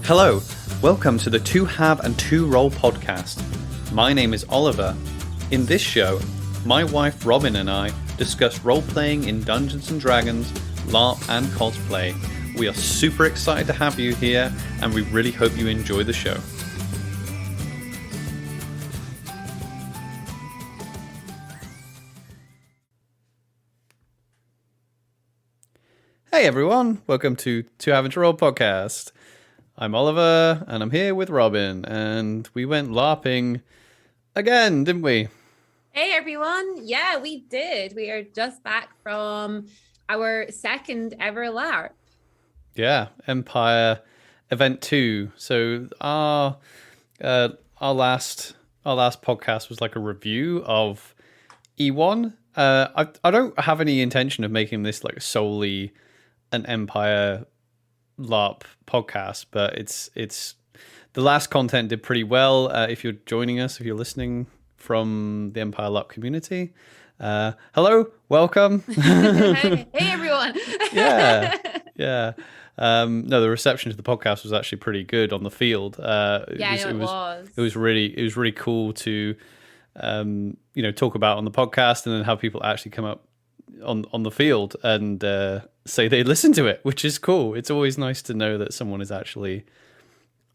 Hello, welcome to the Two Have and Two Roll podcast. My name is Oliver. In this show, my wife Robin and I discuss role-playing in Dungeons & Dragons, LARP and cosplay. We are super excited to have you here, and we really hope you enjoy the show. Hey everyone, welcome to Two Have and Two Roll podcast. I'm Oliver, and I'm here with Robin, and we went LARPing again, didn't we? Hey everyone, yeah, we did. We are just back from our second ever LARP. Yeah, Empire Event 2. So our last podcast was like a review of E1. I don't have any intention of making this like solely an Empire LARP podcast, but it's the last content did pretty well. If you're joining us, if you're listening from the Empire LARP community, hello, welcome. Hey everyone. yeah. No, the reception to the podcast was actually pretty good on the field. It was really cool to talk about on the podcast and then have people actually come up on the field and say they listen to it, which is cool. It's always nice to know that someone is actually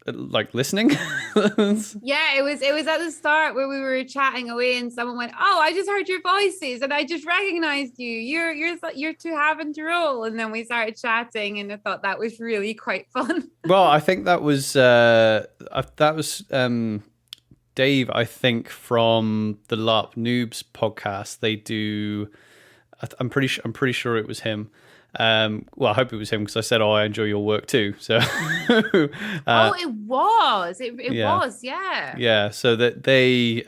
like listening. Yeah, it was at the start where we were chatting away and someone went, "Oh, I just heard your voices and I just recognized you. You're Two Have and Two Roll." And then we started chatting and I thought that was really quite fun. Well, I think that was Dave, I think, from the LARP Noobs podcast. They do. I'm pretty sure it was him. Well, I hope it was him because I said, "Oh, I enjoy your work too." So, it was. It was, yeah. Yeah. So that they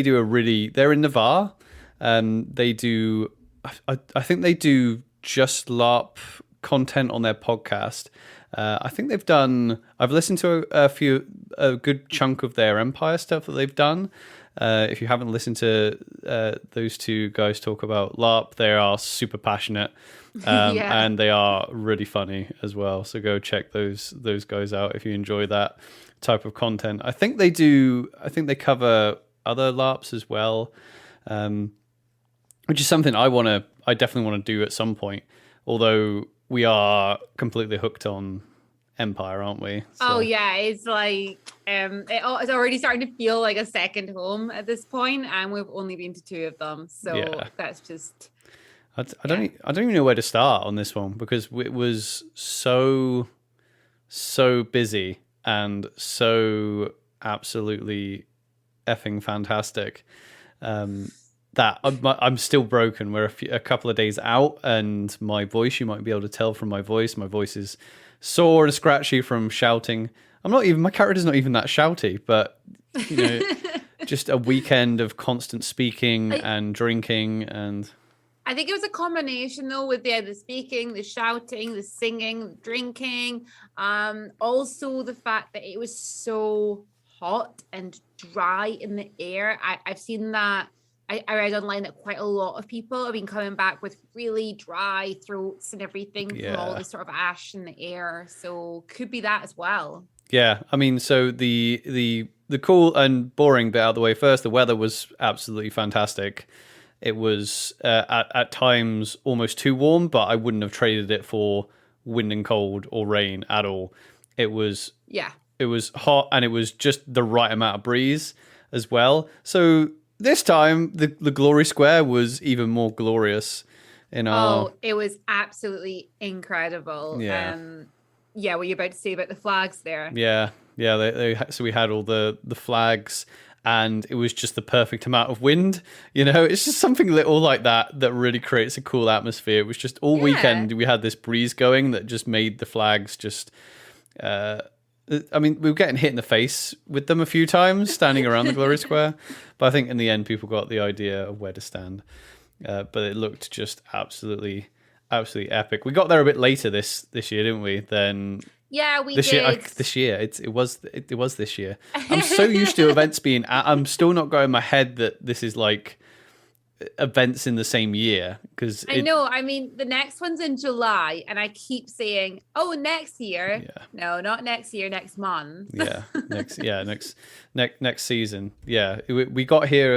do a really. They're in Navarre. They do. I think they do just LARP content on their podcast. I think they've done. I've listened to a good chunk of their Empire stuff that they've done. If you haven't listened to those two guys talk about LARP, they are super passionate, and they are really funny as well. So go check those guys out if you enjoy that type of content. I think they do. I think they cover other LARPs as well, which is something I definitely want to do at some point. Although we are completely hooked on Empire, aren't we? So. Oh yeah, it's like it's already starting to feel like a second home at this point, and we've only been to two of them, so that's just. I don't even know where to start on this one because it was so busy and so absolutely effing fantastic. That I'm still broken. We're a couple of days out, and my voice, you might be able to tell from my voice is sore and scratchy from shouting. My character's not even that shouty, but just a weekend of constant speaking and drinking. And I think it was a combination though with the speaking, the shouting, the singing, the drinking, also the fact that it was so hot and dry in the air. I've seen that. I read online that quite a lot of people have been coming back with really dry throats and everything from all the sort of ash in the air. So could be that as well. Yeah, I mean, so the cool and boring bit out of the way first, the weather was absolutely fantastic. It was at times almost too warm, but I wouldn't have traded it for wind and cold or rain at all. It was hot and it was just the right amount of breeze as well. So this time, the Glory Square was even more glorious. It was absolutely incredible. Yeah. What you're about to say about the flags there. Yeah. So we had all the flags, and it was just the perfect amount of wind. It's just something little like that really creates a cool atmosphere. It was just all weekend we had this breeze going that just made the flags just. We were getting hit in the face with them a few times standing around the Glory Square, but I think in the end people got the idea of where to stand. But it looked just absolutely epic. We got there a bit later this year, didn't we? We did. This year, it was this year. I'm so used to events being. I'm still not going in my head that this is like events in the same year, because I know. I mean, the next one's in July, and I keep saying, "Oh, next year." Yeah. No, not next year. Next month. Yeah, next season. Yeah, we got there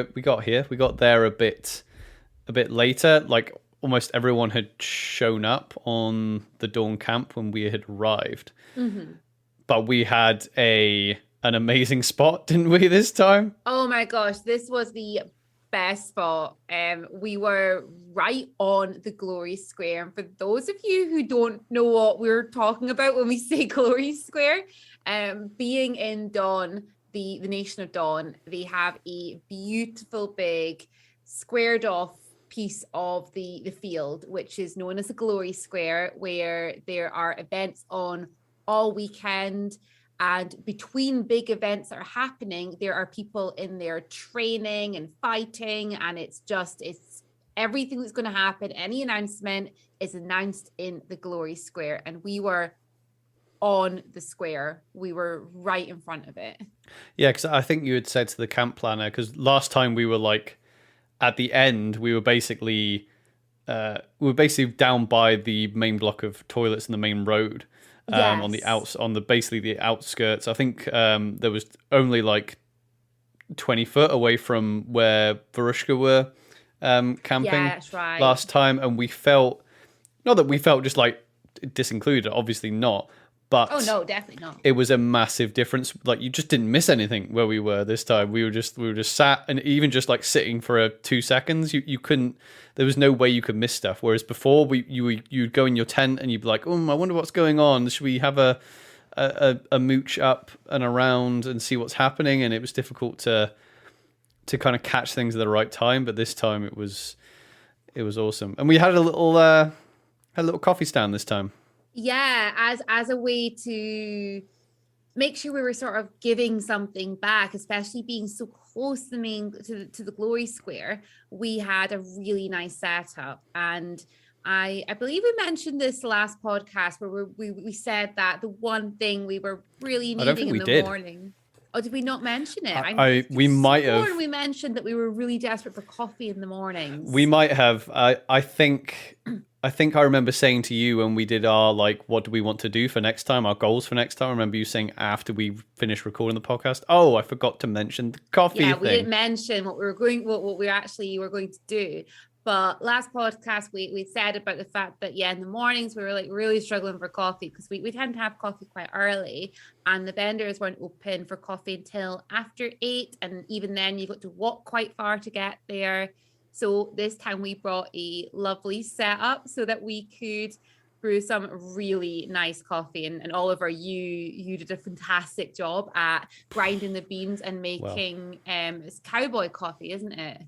a bit later. Like almost everyone had shown up on the Dawn camp when we had arrived, but we had an amazing spot, didn't we, this time? Oh my gosh, this was the best spot. We were right on the Glory Square. And for those of you who don't know what we're talking about when we say Glory Square, being in Dawn, the Nation of Dawn, they have a beautiful big squared off piece of the field, which is known as the Glory Square, where there are events on all weekend. And between big events that are happening, there are people in there training and fighting. And it's everything that's going to happen. Any announcement is announced in the Glory Square. And we were on the square. We were right in front of it. Yeah, because I think you had said to the camp planner, because last time we were like at the end, we were basically down by the main block of toilets in the main road. On the outskirts. I think there was only like 20 foot away from where Varushka were camping that's right. last time, and we felt, not that we felt just like disincluded, obviously not, but oh no, definitely not. It was a massive difference. Like you just didn't miss anything where we were this time. We were just sat, and even just like sitting for 2 seconds, you couldn't. There was no way you could miss stuff. Whereas before, you'd go in your tent and you'd be like, I wonder what's going on. Should we have a mooch up and around and see what's happening? And it was difficult to kind of catch things at the right time. But this time it was awesome, and we had a little coffee stand this time. Yeah, as a way to make sure we were sort of giving something back, especially being so close to the Glory Square. We had a really nice setup, and I believe we mentioned this last podcast where we said that the one thing we were really needing in the morning. Oh, did we not mention it? We might have. We mentioned that we were really desperate for coffee in the mornings. We might have. I think I remember saying to you when we did our, like, what do we want to do for next time, our goals for next time. I remember you saying after we finished recording the podcast, I forgot to mention the coffee thing. Yeah, we didn't mention what we actually were going to do. But last podcast, we said about the fact that, in the mornings, we were like really struggling for coffee because we tend to have coffee quite early, and the vendors weren't open for coffee until after 8. And even then you've got to walk quite far to get there. So this time we brought a lovely setup so that we could brew some really nice coffee. And Oliver, you did a fantastic job at grinding the beans and making it's cowboy coffee, isn't it?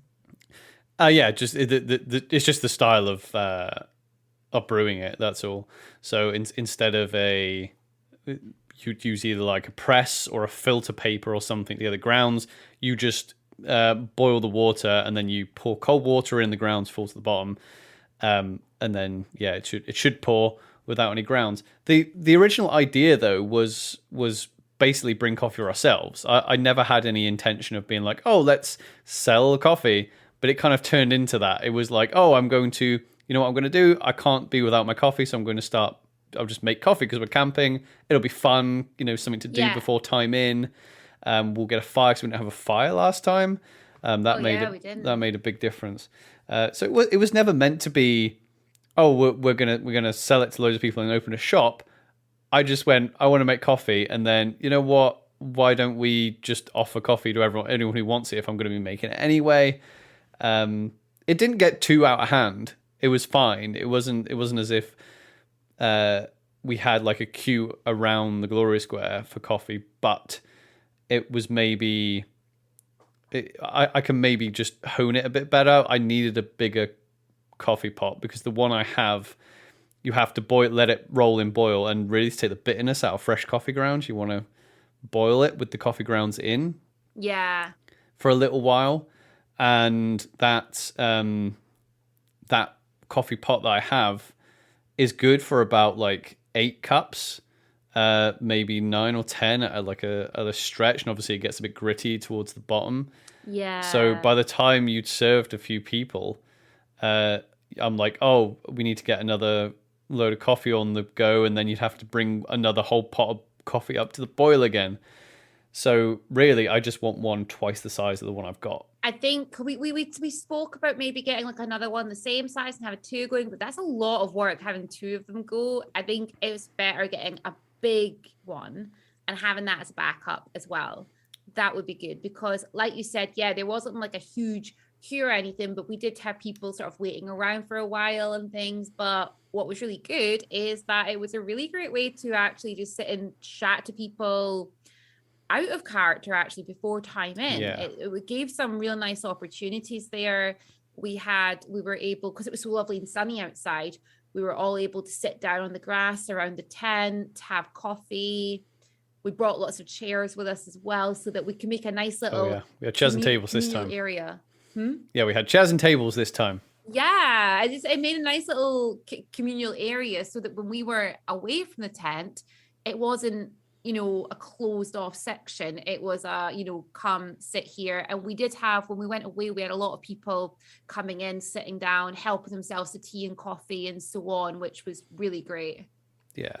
Yeah, just it's just the style of brewing it. That's all. So instead of you'd use either like a press or a filter paper or something. The other grounds, you just boil the water and then you pour cold water in. The grounds fall to the bottom, and then it should pour without any grounds. The original idea though was basically bring coffee ourselves. I never had any intention of being like, let's sell coffee. But it kind of turned into that. It was like, I'm going to, what I'm going to do? I can't be without my coffee, so I'm going to start. I'll just make coffee because we're camping. It'll be fun, something to do before time in. We'll get a fire because we didn't have a fire last time. That made a big difference. So it was never meant to be. We're gonna sell it to loads of people and open a shop. I just went. I want to make coffee, and then you know what? Why don't we just offer coffee to anyone who wants it? If I'm going to be making it anyway. It didn't get too out of hand. It was fine. It wasn't as if we had like a queue around the Glory Square for coffee, but it was maybe I can maybe just hone it a bit better. I needed a bigger coffee pot because the one I have, you have to let it roll in boil and really take the bitterness out of fresh coffee grounds. You want to boil it with the coffee grounds in. Yeah. For a little while. And that coffee pot that I have is good for about like 8 cups, maybe 9 or 10 at a stretch. And obviously it gets a bit gritty towards the bottom. So Yeah. by the time you'd served a few people, uh, I'm like, oh, we need to get another load of coffee on the go, and then you'd have to bring another whole pot of coffee up to the boil again. So really, I just want one twice the size of the one I've got. I think we spoke about maybe getting like another one the same size and having two going, but that's a lot of work having two of them go. I think it's better getting a big one and having that as a backup as well. That would be good because, like you said, yeah, there wasn't like a huge queue or anything, but we did have people sort of waiting around for a while and things. But what was really good is that it was a really great way to actually just sit and chat to people out of character actually before time in. Yeah. It gave some real nice opportunities there. We were able, because it was so lovely and sunny outside, we were all able to sit down on the grass around the tent, have coffee. We brought lots of chairs with us as well so that we can make a nice little we had chairs and tables this time. area. Yeah, we had chairs and tables this time. Yeah, it made a nice little communal area so that when we were away from the tent, it wasn't, a closed off section. It was come sit here. And we did have, when we went away, we had a lot of people coming in, sitting down, helping themselves to tea and coffee and so on, which was really great. Yeah.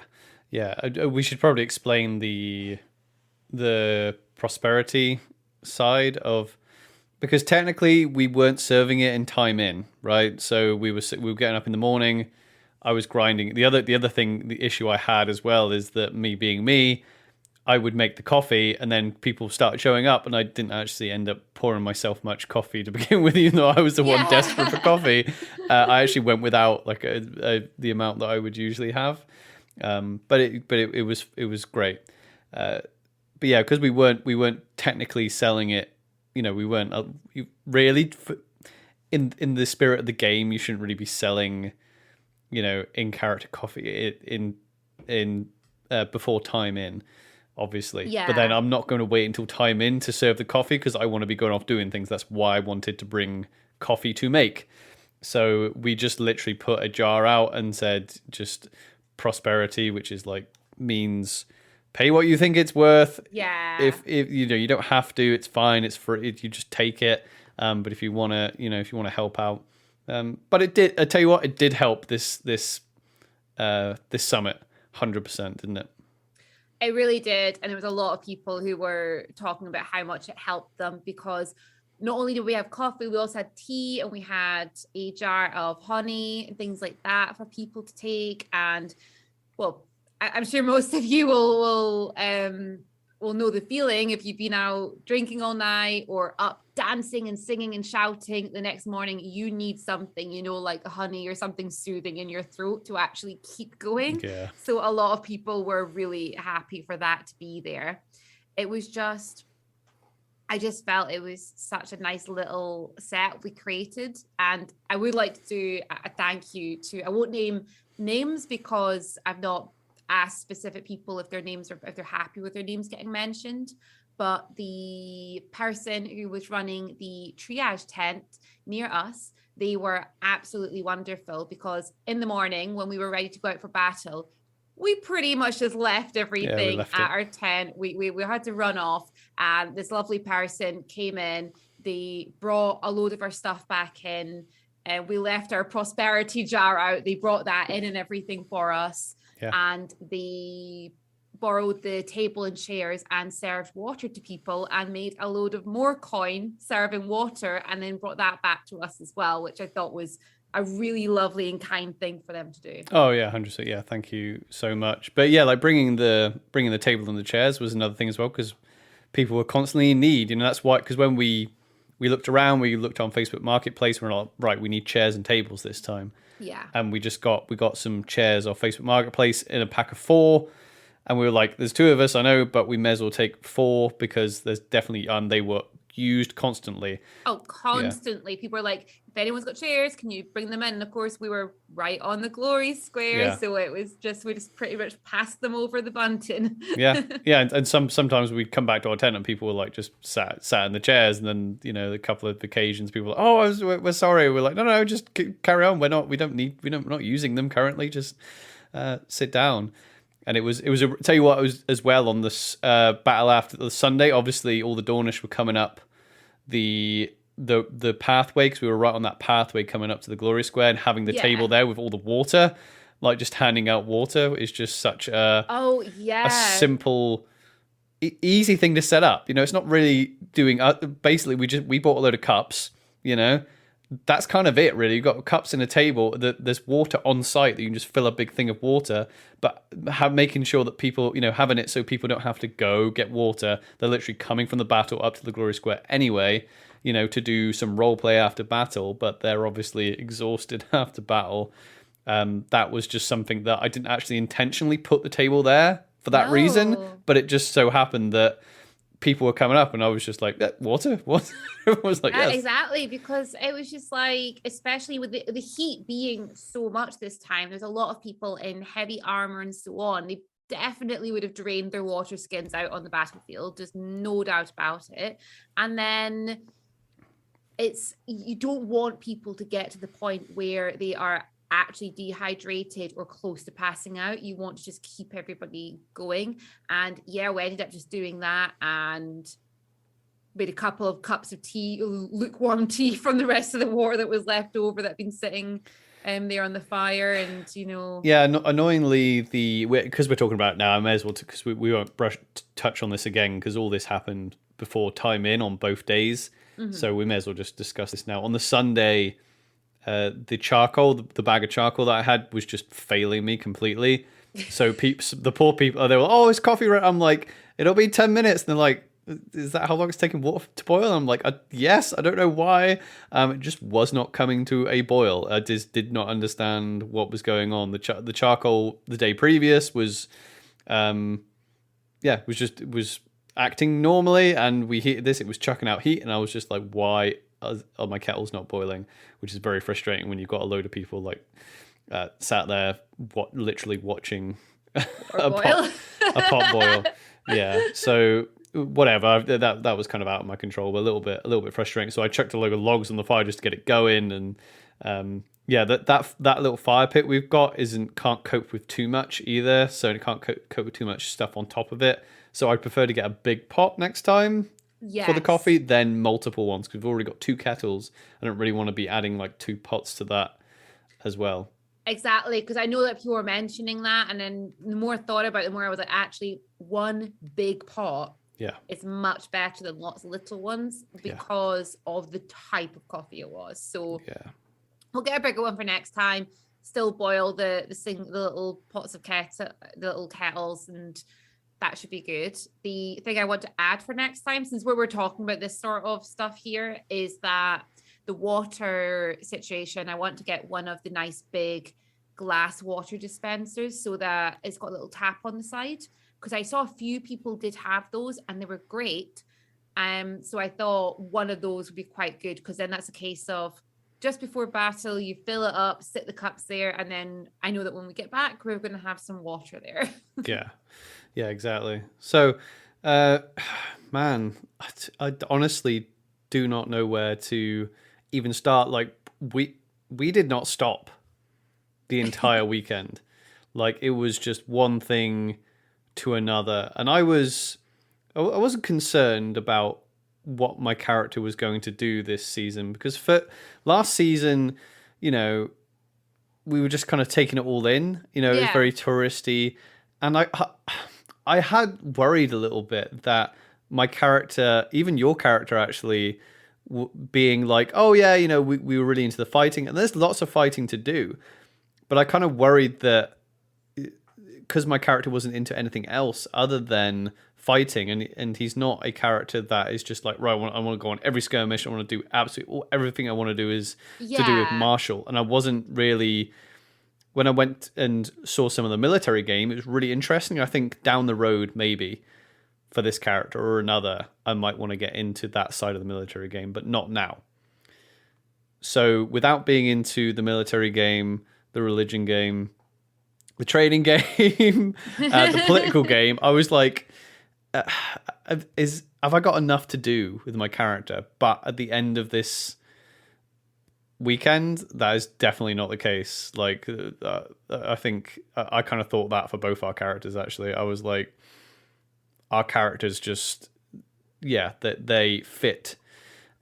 We should probably explain the prosperity side of, because technically we weren't serving it in time in, right? So we were getting up in the morning. I was grinding. The issue I had as well is that me being me, I would make the coffee and then people started showing up and I didn't actually end up pouring myself much coffee to begin with, even though I was the one desperate for coffee. I actually went without like the amount that I would usually have. But it was great. But yeah, because we weren't technically selling it. We weren't really in the spirit of the game. You shouldn't really be selling, in character coffee in before time in, obviously. Yeah. But then I'm not going to wait until time in to serve the coffee because I want to be going off doing things. That's why I wanted to bring coffee to make. So we just literally put a jar out and said just prosperity, which is like means pay what you think it's worth. Yeah. If you don't have to, it's fine. It's free. You just take it. But if you want to help out, but it did. I tell you what, it did help this summit 100%, didn't it? It really did. And there was a lot of people who were talking about how much it helped them because not only did we have coffee, we also had tea and we had a jar of honey and things like that for people to take. And well, I'm sure most of you will know the feeling if you've been out drinking all night or up dancing and singing and shouting the next morning. You need something, like honey or something soothing in your throat to actually keep going. Yeah. So a lot of people were really happy for that to be there. It was I just felt it was such a nice little set we created. And I would like to do a thank you to, I won't name names because I've not asked specific people if their names if they're happy with their names getting mentioned. But the person who was running the triage tent near us, they were absolutely wonderful because in the morning when we were ready to go out for battle, we pretty much just left everything at our tent. We had to run off, and this lovely person came in. They brought a load of our stuff back in, and we left our prosperity jar out. They brought that in and everything for us, and they borrowed the table and chairs and served water to people and made a load of more coin serving water and then brought that back to us as well, which I thought was a really lovely and kind thing for them to do. Oh yeah, 100%. Yeah, thank you so much. But yeah, like bringing the table and the chairs was another thing as well because people were constantly in need. That's why, because when we looked around, we looked on Facebook Marketplace, we're like, right, we need chairs and tables this time. Yeah. And we got some chairs off Facebook Marketplace in a pack of 4. And we were like, there's 2 of us, I know, but we may as well take 4 because there's definitely, they were used constantly. Oh, constantly. Yeah. People were like, if anyone's got chairs, can you bring them in? And of course, we were right on the glory square. Yeah. So it was we just pretty much passed them over the bunting. Yeah. And sometimes we'd come back to our tent and people were like just sat in the chairs. And then, a couple of occasions people were like, oh, we're sorry. We're like, no, just carry on. We're not using them currently. Just sit down. And it was tell you what, it was as well on this battle after the Sunday. Obviously, all the Dornish were coming up the pathway, because we were right on that pathway coming up to the Glory Square, and having the table there with all the water, like just handing out water is just such Oh a yeah. simple, easy thing to set up. It's not really doing. Basically, we bought a load of cups. That's kind of it, really. You've got cups and a table. There's water on site that you can just fill a big thing of water, but making sure that people, having it so people don't have to go get water. They're literally coming from the battle up to the Glory Square anyway, to do some role play after battle, but they're obviously exhausted after battle. That was just something that I didn't actually intentionally put the table there for that reason, No. but it just so happened that people were coming up and I was just like, water? What? I was like, yes. Exactly, because it was just like, especially with the heat being so much this time, there's a lot of people in heavy armor and so on. They definitely would have drained their water skins out on the battlefield. There's no doubt about it. And then you don't want people to get to the point where they are actually dehydrated or close to passing out. You want to just keep everybody going. And yeah, we ended up just doing that and made a couple of cups of tea, lukewarm tea from the rest of the water that was left over that had been sitting there on the fire. And yeah, annoyingly, because we're talking about it now, I may as well, because we won't touch on this again, because all this happened before time in on both days. So we may as well just discuss this now. On the Sunday, the charcoal, the bag of charcoal that I had was just failing me completely. So the poor people, they were, oh, it's coffee ready. I'm like, it'll be 10 minutes. And they're like, is that how long it's taking water to boil? And I'm like, yes, I don't know why. It just was not coming to a boil. I just did not understand what was going on. The charcoal the day previous was, was acting normally, and we heated this. It was chucking out heat, and I was just like, why? My kettle's not boiling, which is very frustrating when you've got a load of people like sat there literally watching a pot boil. Yeah, so whatever, that was kind of out of my control, but a little bit frustrating. So I chucked a load of logs on the fire just to get it going, and that little fire pit we've got can't cope with too much either, so it can't cope with too much stuff on top of it. So I'd prefer to get a big pot next time. For the coffee, then multiple ones, because we've already got 2 kettles. I don't really want to be adding like 2 pots to that as well. Exactly, because I know that people were mentioning that, and then the more I thought about it, the more I was like, actually, one big pot is much better than lots of little ones because of the type of coffee it was. So we'll get a bigger one for next time. Still boil the little pots of the little kettles, and that should be good. The thing I want to add for next time, since we're talking about this sort of stuff here, is that the water situation, I want to get one of the nice big glass water dispensers so that it's got a little tap on the side, because I saw a few people did have those and they were great. So I thought one of those would be quite good, because then that's a case of just before battle, you fill it up, sit the cups there, and then I know that when we get back, we're going to have some water there. Yeah, exactly. So, man, I honestly do not know where to even start. Like, we did not stop the entire weekend. Like, it was just one thing to another, and I wasn't concerned about what my character was going to do this season, because for last season, we were just kind of taking it all in. It was very touristy, and I had worried a little bit that my character, even your character actually, being like, oh yeah, we were really into the fighting, and there's lots of fighting to do, but I kind of worried that because my character wasn't into anything else other than fighting, and he's not a character that is just like, right, I want to go on every skirmish, I want to do absolutely everything I want to do is to do with martial. And I wasn't really, when I went and saw some of the military game, it was really interesting. I think down the road, maybe for this character or another, I might want to get into that side of the military game, but not now. So without being into the military game, the religion game, the trading game, the political game, I was like, have I got enough to do with my character? But at the end of this weekend, that is definitely not the case. Like, I think I kind of thought that for both our characters, actually. I was like, our characters just, that they fit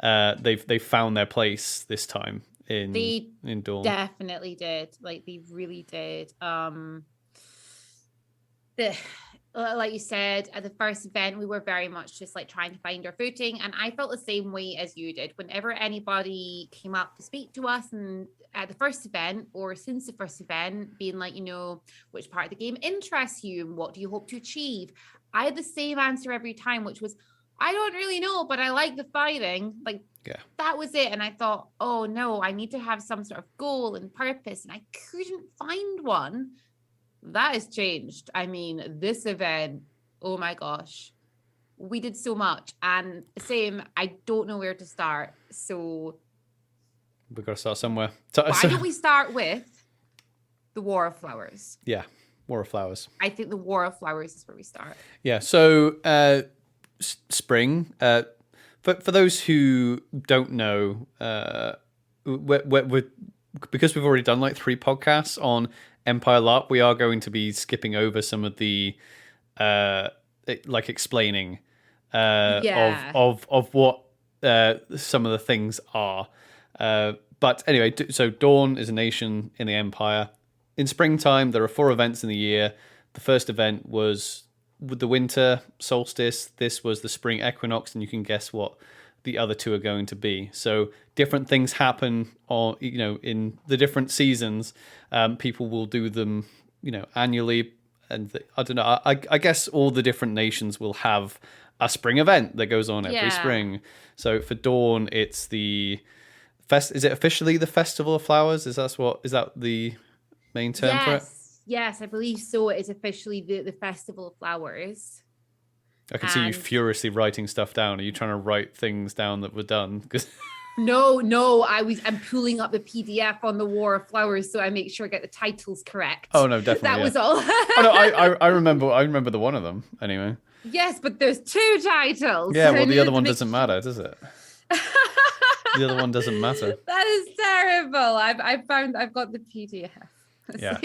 they've found their place this time in Dawn. Definitely did. Like they really did. Like you said, at the first event, we were very much just like trying to find our footing. And I felt the same way as you did. Whenever anybody came up to speak to us and at the first event or since the first event, being like, which part of the game interests you and what do you hope to achieve? I had the same answer every time, which was, I don't really know, but I like the fighting. Like, that was it. And I thought, oh no, I need to have some sort of goal and purpose. And I couldn't find one. That has changed. I mean, this event, oh my gosh, we did so much. And same, I don't know where to start. So we've got to start somewhere. Why don't we start with the War of Flowers? Yeah, War of Flowers. I think the War of Flowers is where we start. Yeah, so spring. For those who don't know, we're because we've already done like 3 podcasts on Empire LRP, we are going to be skipping over some of the like explaining of what some of the things are. But anyway, so Dawn is a nation in the Empire. In springtime, there are 4 events in the year. The first event was with the winter solstice. This was the spring equinox, and you can guess what the other 2 are going to be. So different things happen on, in the different seasons. People will do them, annually. And I don't know, I guess all the different nations will have a spring event that goes on every spring. So for Dawn, it's the is it officially the Festival of Flowers? Is that the main term for it? Yes, I believe so. It is officially the Festival of Flowers. I can see you furiously writing stuff down. Are you trying to write things down that were done? No, I'm pulling up the PDF on the War of Flowers so I make sure I get the titles correct. Oh no, definitely. That was all. Oh no, I remember the one of them anyway. Yes, but there's 2 titles. Yeah, well the other one doesn't matter, does it? The other one doesn't matter. That is terrible. I've got the PDF. Yeah.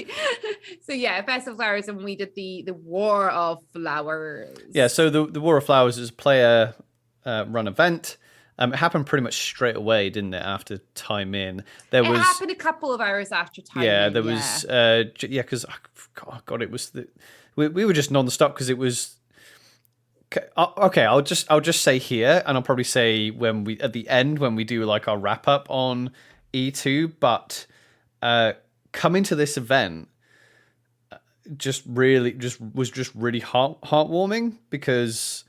So yeah, Festival of Flowers, and we did the War of Flowers. Yeah, so the War of Flowers is a player run event. It happened pretty much straight away, didn't it? After time in, it happened a couple of hours after time. Yeah, there was. Because God, it was we were just non-stop because it was. Okay, I'll just say here, and I'll probably say at the end when we do like our wrap up on E2, but coming to this event was really heartwarming because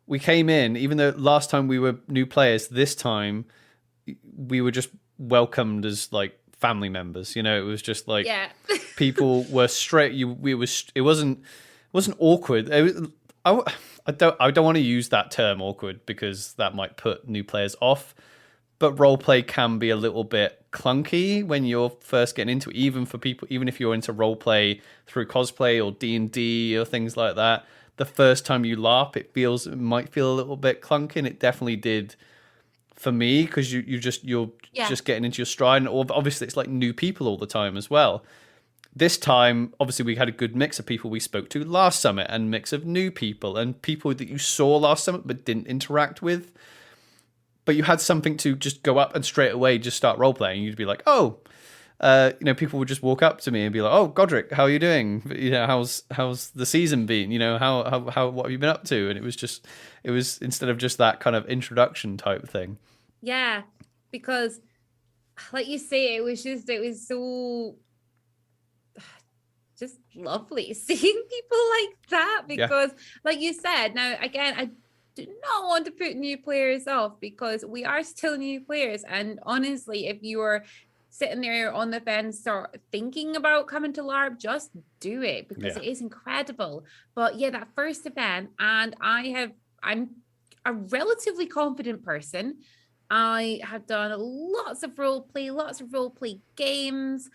we came in, even though last time we were new players, this time we were just welcomed as like family members. It was just like people were straight. It wasn't awkward. I don't want to use that term awkward because that might put new players off. But roleplay can be a little bit clunky when you're first getting into it, even for people, even if you're into roleplay through cosplay or D&D or things like that. The first time you LARP, it might feel a little bit clunky, and it definitely did for me because you're just getting into your stride, and obviously it's like new people all the time as well. This time, obviously, we had a good mix of people we spoke to last summit, and mix of new people and people that you saw last summit but didn't interact with. But you had something to just go up and straight away just start role playing. You'd be like, oh. People would just walk up to me and be like, "Oh, Godric, how are you doing? How's the season been? How what have you been up to?" And it was instead of just that kind of introduction type thing. Yeah, because like you say, it was so just lovely seeing people like that because, like you said, now again, I do not want to put new players off because we are still new players, and honestly, if you are sitting there on the fence or thinking about coming to LARP, just do it because it is incredible. But yeah, that first event, and I'm a relatively confident person. I have done lots of role play games.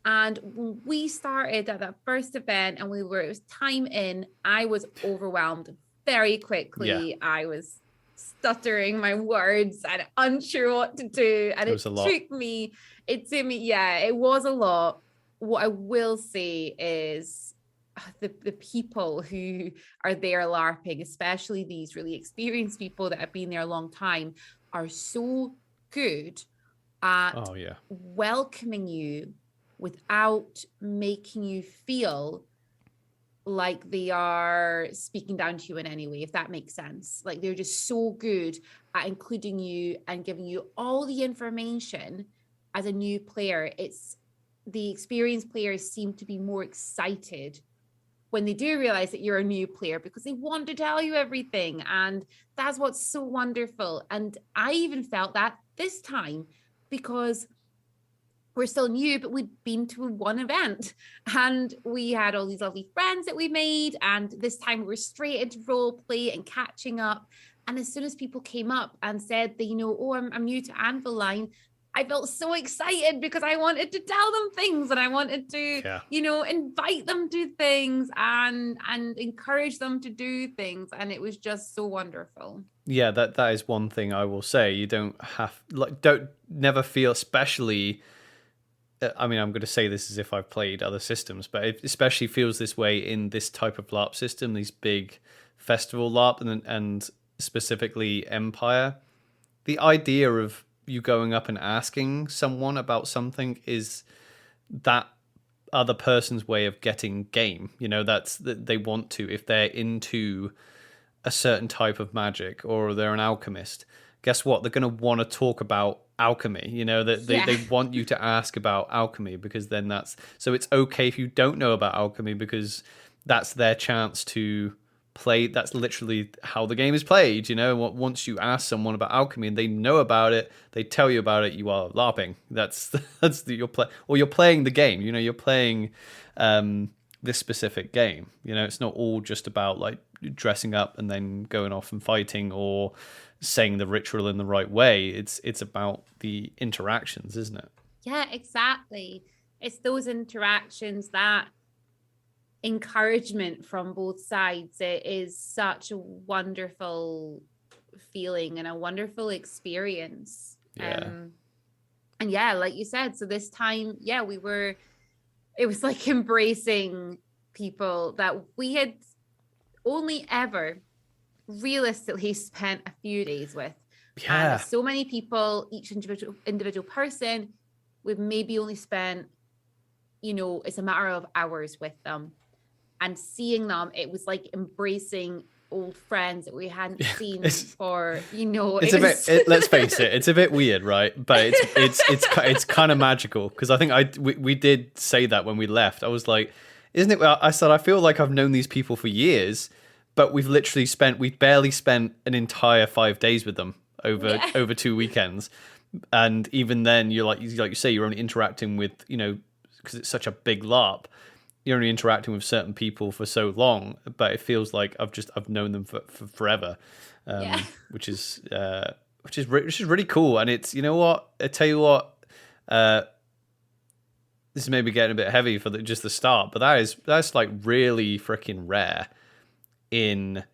And when we started at that first event and it was time in, I was overwhelmed very quickly. Yeah. I was stuttering my words and unsure what to do. And it took me, it was a lot. What I will say is the people who are there LARPing, especially these really experienced people that have been there a long time, are so good at Oh yeah. welcoming you without making you feel like they are speaking down to you in any way, if that makes sense. Like they're just so good at including you and giving you all the information as a new player. It's the experienced players seem to be more excited when they do realize that you're a new player because they want to tell you everything. And that's what's so wonderful. And I even felt that this time because we're still new, but we'd been to one event and we had all these lovely friends that we made. And this time we were straight into role play and catching up. And as soon as people came up and said that, you know, oh, I'm new to Anvil Line, I felt so excited because I wanted to tell them things and I wanted to, you know, invite them to things and encourage them to do things. And it was just so wonderful. Yeah, that is one thing I will say. You don't have don't never feel, especially. I mean, I'm going to say this as if I've played other systems, but it especially feels this way in this type of LARP system, these big festival LARP, and specifically Empire. The idea of you going up and asking someone about something is that other person's way of getting game. You know, that's that they want to, if they're into a certain type of magic or they're an alchemist, guess what? They're going to want to talk about alchemy. You know, that they want you to ask about alchemy because then so it's okay if you don't know about alchemy because that's their chance to play. That's literally how the game is played. You know, once you ask someone about alchemy and they know about it, they tell you about it, you are LARPing. That's you're playing the game. You know, you're playing this specific game. You know, it's not all just about like dressing up and then going off and fighting or saying the ritual in the right way. It's about the interactions, isn't it? Yeah, exactly. It's those interactions, that encouragement from both sides. It is such a wonderful feeling and a wonderful experience. And yeah, like you said, so this time, yeah, it was like embracing people that we had only ever realistically spent a few days with. And so many people, each individual person, we've maybe only spent, you know, it's a matter of hours with them. And seeing them, it was like embracing old friends that we hadn't seen for, you know, let's face it, it's a bit weird, right? But it's kind of magical because I think we did say that when we left. I was like, isn't it? I said I feel like I've known these people for years, but we've barely spent an entire 5 days with them over 2 weekends, and even then you're like you say, you're only interacting with, you know, because it's such a big LARP, you're only interacting with certain people for so long, but it feels like I've known them for forever, which is really cool. And it's, you know what, I tell you what, this is maybe getting a bit heavy for just the start, but that's like really freaking rare in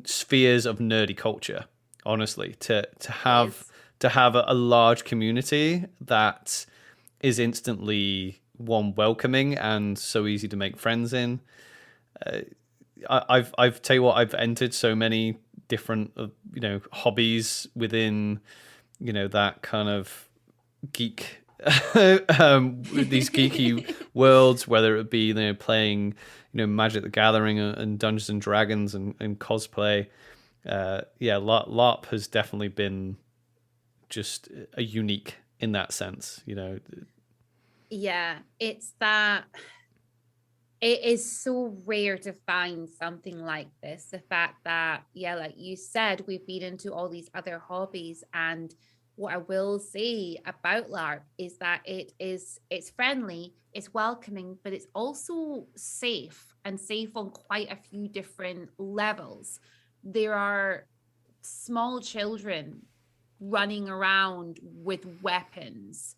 spheres of nerdy culture. Honestly, to have a large community that is instantly one welcoming and so easy to make friends in. I've tell you what, I've entered so many different you know, hobbies within, you know, that kind of geek these geeky worlds, whether it be, you know, playing, you know, Magic the Gathering and Dungeons and Dragons and cosplay. LARP has definitely been just a unique in that sense, you know. Yeah, it's that it is so rare to find something like this. The fact that, yeah, like you said, we've been into all these other hobbies, and what I will say about LARP is that it's friendly, it's welcoming, but it's also safe, and safe on quite a few different levels. There are small children running around with weapons.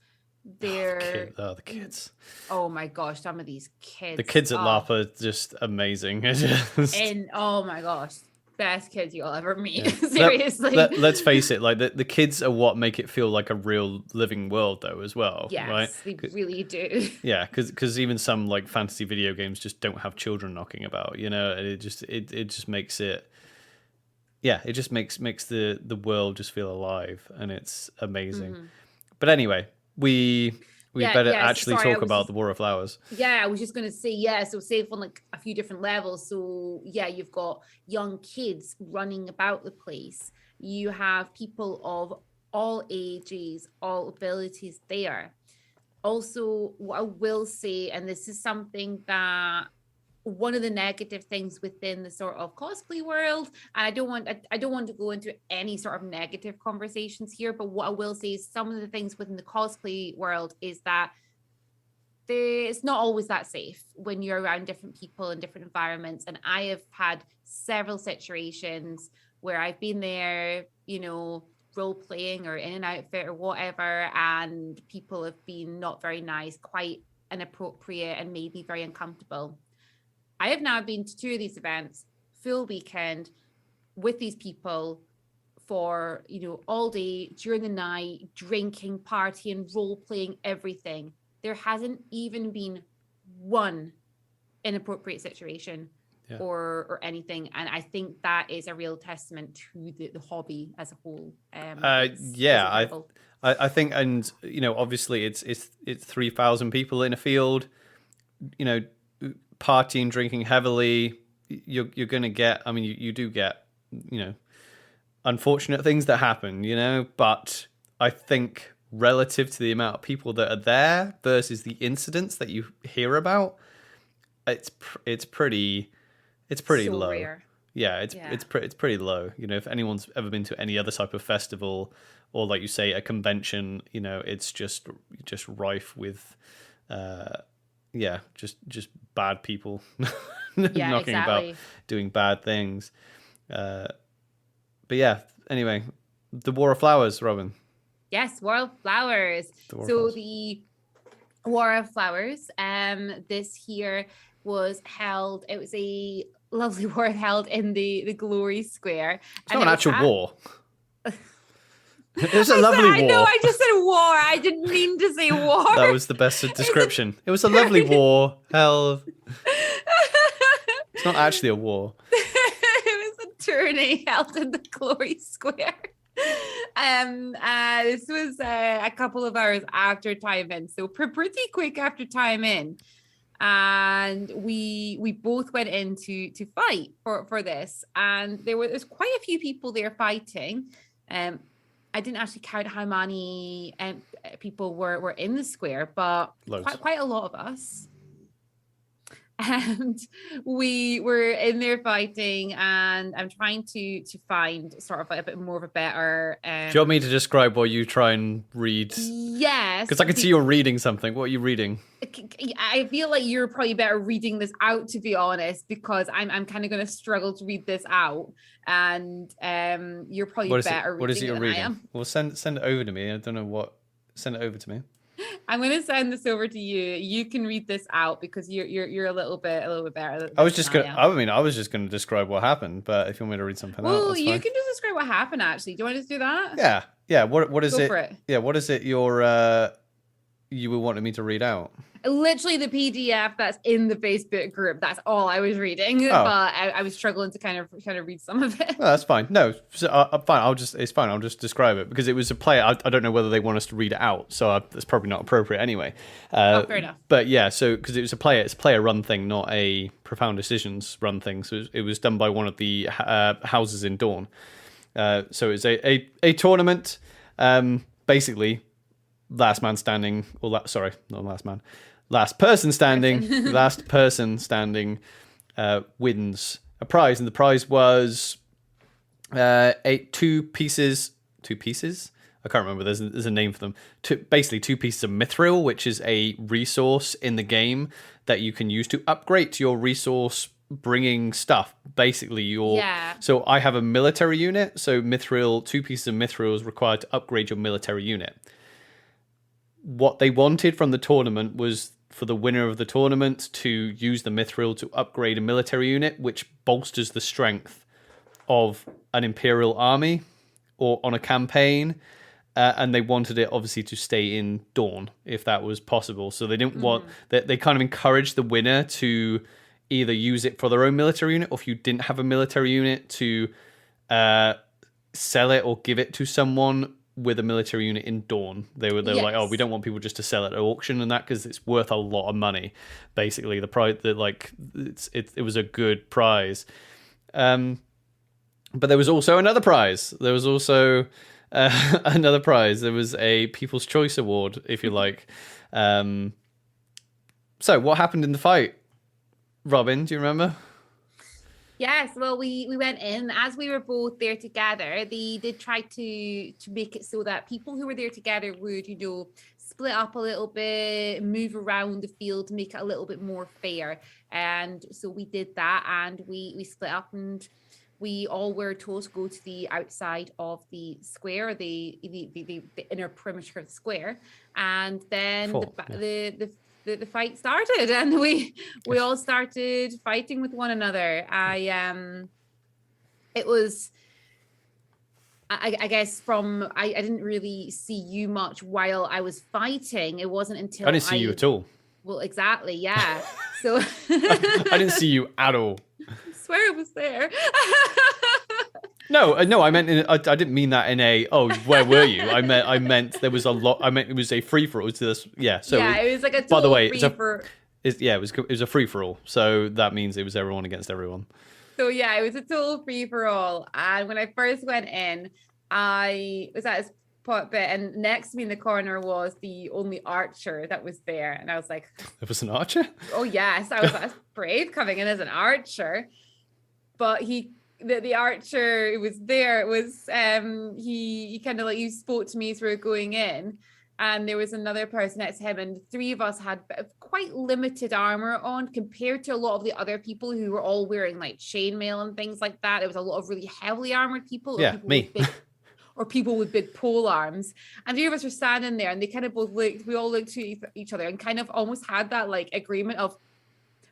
The kids. Oh my gosh, some of these kids. The kids at LARP are just amazing. And oh my gosh, best kids you'll ever meet. Seriously. Let's face it, like the kids are what make it feel like a real living world, though, as well. Yes, right? They really do. Yeah, because even some like fantasy video games just don't have children knocking about, you know, and it just makes it. yeah, it just makes the world just feel alive, and it's amazing. Mhm. But anyway, we Yeah, better yeah. actually Sorry, I talk was about just the War of Flowers. yeah, I was just gonna say yeah. So safe on like a few different levels. So yeah, you've got young kids running about the place. You have people of all ages, all abilities there. Also, what I will say, and this is something that one of the negative things within the sort of cosplay world, and I don't want to go into any sort of negative conversations here, but what I will say is some of the things within the cosplay world is that it's not always that safe when you're around different people in different environments. And I have had several situations where I've been there, you know, role playing or in an outfit or whatever, and people have been not very nice, quite inappropriate, and made me very uncomfortable. I have now been to two of these events, full weekend, with these people for, you know, all day, during the night, drinking, partying, role playing, everything. There hasn't even been one inappropriate situation Yeah. or anything. And I think that is a real testament to the hobby as a whole. Yeah, incredible. I think, and you know, obviously it's 3,000 people in a field, you know, partying, drinking heavily. You're gonna get. I mean, you do get, you know, unfortunate things that happen, you know, but I think relative to the amount of people that are there versus the incidents that you hear about, it's pretty So low. rare. Yeah, Yeah. it's pretty low. You know, if anyone's ever been to any other type of festival or like you say a convention, you know, it's just rife with yeah, just bad people Yeah, knocking about exactly. doing bad things. But yeah, anyway, the War of Flowers, Robin. Yes, World Flowers. The War of So Flowers. the War of Flowers, this year was held, it was a lovely war held in the Glory Square. It's And not it an was actual at war. It was a lovely I know war. I just said war. I didn't mean to say war. That was the best It's description. It was a lovely war. Hell, it's not actually a war. it was a tourney held in the Glory Square. This was a couple of hours after time in, so pretty quick after time in, and we both went in to fight for this, and there's quite a few people there fighting. I didn't actually count how many people were in the square, but Loads. quite a lot of us. And we were in there fighting, and I'm trying to find sort of a bit more of a better Do you want me to describe what you try and read? yes, Because I can see you're reading something. What are you reading? I feel like you're probably better reading this out, to be honest, because I'm kind of going to struggle to read this out, and you're probably better What is it reading you're it than I reading? am. Well, send it over to me. I don't know what. Send it over to me. I'm going to send this over to you. You can read this out because you're a little bit better. I was just than gonna. I am. I mean, I was just gonna describe what happened. But if you want me to read something out, Well, that's you fine. can just describe what happened. Actually, do you want to just do that? Yeah, yeah. What is Go it? for it. Yeah, what is it? You were wanting me to read out? Literally the PDF that's in the Facebook group. That's all I was reading, but I was struggling to kind of read some of it. No, that's fine. No, so, fine. It's fine. I'll just describe it because it was a play. I don't know whether they want us to read it out, so that's probably not appropriate anyway. Fair enough. But yeah, so because it's a player run thing, not a Profound Decisions run thing. So it was done by one of the houses in Dawn. So it's a tournament. Basically, last man standing, sorry, not last man, last person standing, last person standing wins a prize, and the prize was two pieces. I can't remember. There's a name for them. Basically, two pieces of mithril, which is a resource in the game that you can use to upgrade your resource bringing stuff. Basically, so I have a military unit. So mithril, two pieces of mithril is required to upgrade your military unit. What they wanted from the tournament was for the winner of the tournament to use the mithril to upgrade a military unit, which bolsters the strength of an imperial army or on a campaign. And they wanted it obviously to stay in Dawn if that was possible. So they didn't want that. They kind of encouraged the winner to either use it for their own military unit, or if you didn't have a military unit, to sell it or give it to someone with a military unit in Dawn. They were like, oh, we Yes. don't want people just to sell it at auction and that because it's worth a lot of money. Basically, the price that like it was a good prize. But there was also another prize. There was also another prize. There was a People's Choice Award, if you like. So what happened in the fight, Robin? Do you remember? Yes, well, we went in as we were both there together. They did try to make it so that people who were there together would, split up a little bit, move around the field, make it a little bit more fair. And so we did that, and we split up, and we all were told to go to the outside of the square, the inner perimeter of the square, and then the fight started, and we all started fighting with one another. It was, I guess I didn't really see you much while I was fighting. It wasn't until I didn't see you at all. Well, exactly, yeah. So I didn't see you at all. I swear I was there. No, I meant I didn't mean that in a where were you? I meant there was a lot. I meant it was a free for all. Yeah. So yeah, it was like a total by the way, free it was a free for all. So that means it was everyone against everyone. So yeah, it was a total free for all. And when I first went in, I was at this bit, and next to me in the corner was the only archer that was there, and I was like, "There was an archer." Oh yes, I was like, that's brave coming in as an archer. But the archer who was there, it was he kind of like, you spoke to me as we were going in, and there was another person next to him, and the three of us had quite limited armor on compared to a lot of the other people who were all wearing like chainmail and things like that. There was a lot of really heavily armored people. Yeah, me. Or people with big pole arms. And the three of us were standing there, and they kind of both looked, we all looked to each other and kind of almost had that like agreement of,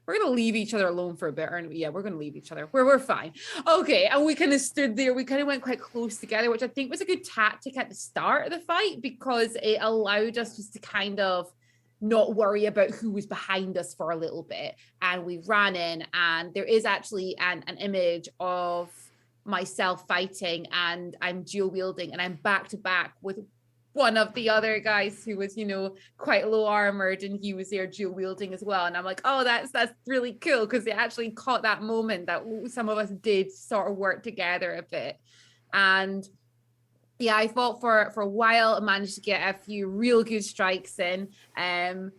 we're going to leave each other alone for a bit. Or, yeah, we're going to leave each other. We're fine. Okay. And we kind of stood there. We kind of went quite close together, which I think was a good tactic at the start of the fight, because it allowed us just to kind of not worry about who was behind us for a little bit. And we ran in, and there is actually an image of myself fighting, and I'm dual wielding, and I'm back to back with one of the other guys who was, quite low armored, and he was there dual wielding as well. And I'm like, oh, that's really cool, because it actually caught that moment that some of us did sort of work together a bit. And yeah, I fought for a while and managed to get a few real good strikes in. I'm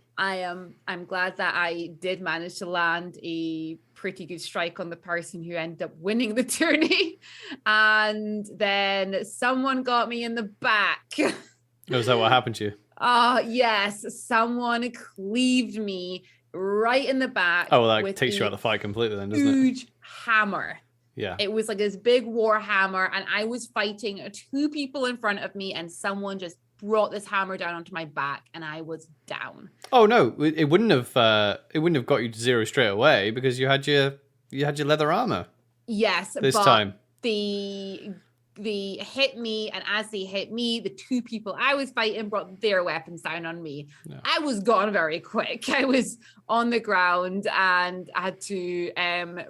glad that I did manage to land a pretty good strike on the person who ended up winning the tourney. And then someone got me in the back. Oh, is that what happened to you? Yes. Someone cleaved me right in the back. Oh, well, that takes you out of the fight completely then, doesn't it? Huge hammer. Yeah. It was like this big war hammer, and I was fighting two people in front of me, and someone just brought this hammer down onto my back, and I was down. Oh no, it wouldn't have got you to zero straight away, because you had your leather armor. Yes, this time they hit me, and as they hit me, the two people I was fighting brought their weapons down on me. No. I was gone very quick. I was on the ground, and I had to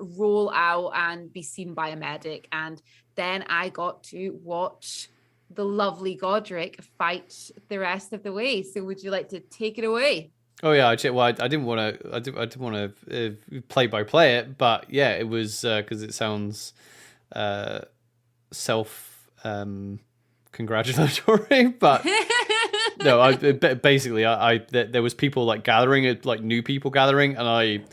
roll out and be seen by a medic, and then I got to watch the lovely Godric fight the rest of the way. So would you like to take it away? Oh yeah, I didn't want to play by play it, but yeah, it was because it sounds self congratulatory, but no, basically there was people like gathering, like new people gathering, and I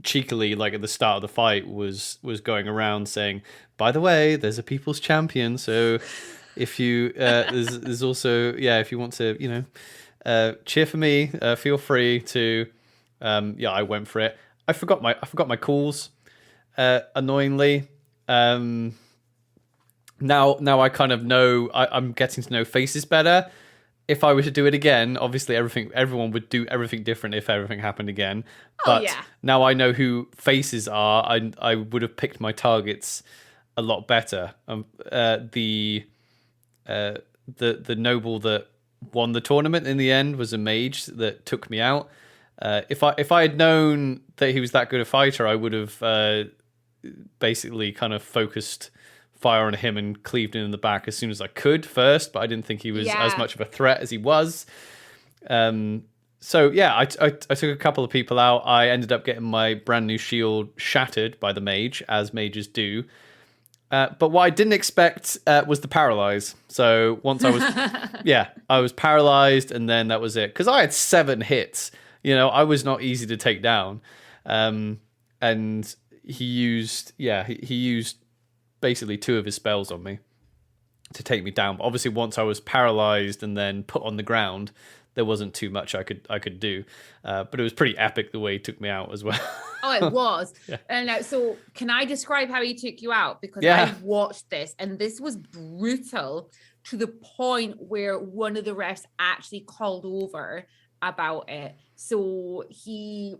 cheekily, like at the start of the fight, was going around saying, by the way, there's a people's champion, so if you there's also, yeah, if you want to cheer for me, feel free to. I went for it. I forgot my calls, annoyingly. Now I kind of know, I'm getting to know faces better. If I were to do it again, obviously everyone would do everything different if everything happened again. But now I know who faces are. I would have picked my targets a lot better. The noble that won the tournament in the end was a mage that took me out. If I had known that he was that good a fighter, I would have basically kind of focused fire on him and cleaved him in the back as soon as I could first, but I didn't think he was as much of a threat as he was. So yeah, I took a couple of people out. I ended up getting my brand new shield shattered by the mage, as mages do. But what I didn't expect was the paralyze. So once I was, I was paralyzed, and then that was it. Because I had 7 hits. You know, I was not easy to take down. And he used basically 2 of his spells on me to take me down. But obviously, once I was paralyzed and then put on the ground, there wasn't too much I could do. But it was pretty epic the way he took me out as well. Oh, it was. And so can I describe how he took you out? Because I watched this, and this was brutal to the point where one of the refs actually called over about it. So he